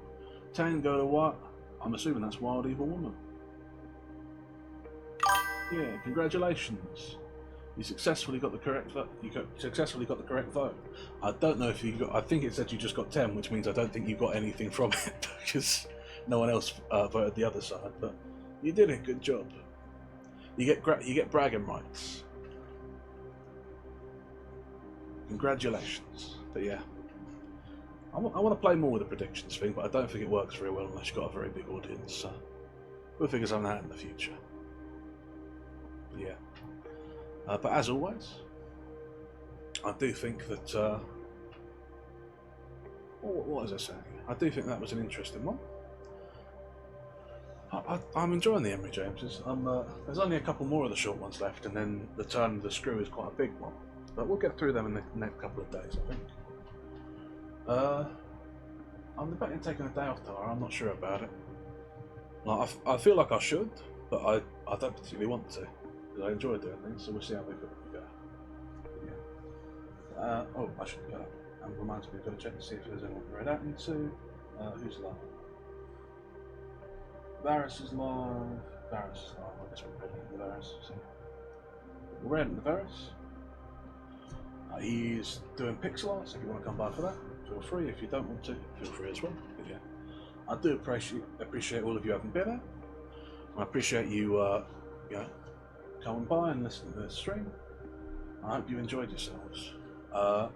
Tango to what? I'm assuming that's Wild Evil Woman. Yeah, congratulations. You successfully got the correct vote. Successfully got the correct vote. I don't know if you got. I think it said you just got 10, which means I don't think you got anything from it because no one else voted the other side. But you did it. Good job. You get bragging rights. Congratulations. But yeah, I want to play more with the predictions thing, but I don't think it works very well unless you've got a very big audience. So we'll figure something out in the future. But yeah. But as always, I do think that. What was I saying? I do think that was an interesting one. I'm enjoying the Emery Jameses. There's only a couple more of the short ones left, and then the turn of the screw is quite a big one. But we'll get through them in the next couple of days, I think. I'm debating taking a day off tomorrow. I'm not sure about it. Like, I feel like I should, but I don't particularly want to. Because I enjoy doing things, so we'll see how we go. Yeah. Oh, I should go. And reminds me, I've got to check to see if there's anyone to read out into. Who's live? Varus is live. Varus is live. I guess we're reading into Varus. So we're reading into Varus. He's doing pixel art, so if you want to come by for that, feel free. If you don't want to, feel free as well. But yeah, I do appreciate all of you having been there. I appreciate you, coming by and listening to the stream. I hope you enjoyed yourselves. Yeah,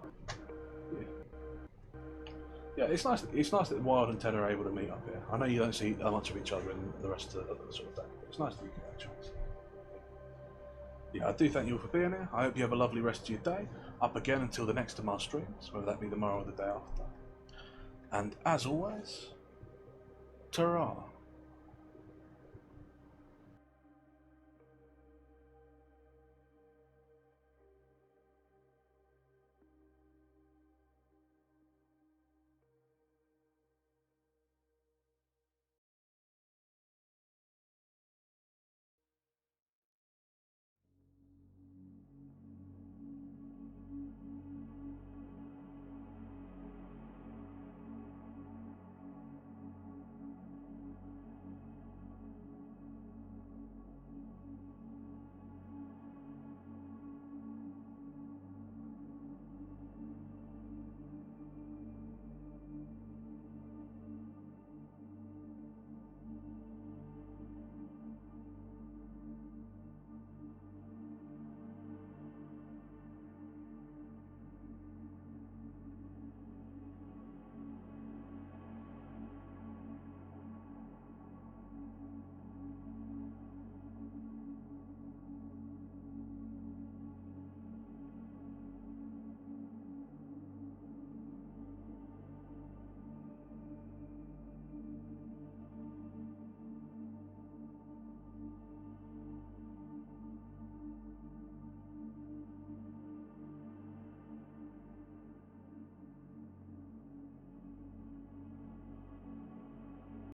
it's nice. It's nice that Wild and Ted are able to meet up here. I know you don't see that much of each other in the rest of the sort of day, but it's nice that you get that chance. Yeah, I do thank you all for being here. I hope you have a lovely rest of your day. Up again until the next of my streams, whether that be tomorrow or the day after. And as always, ta-ra.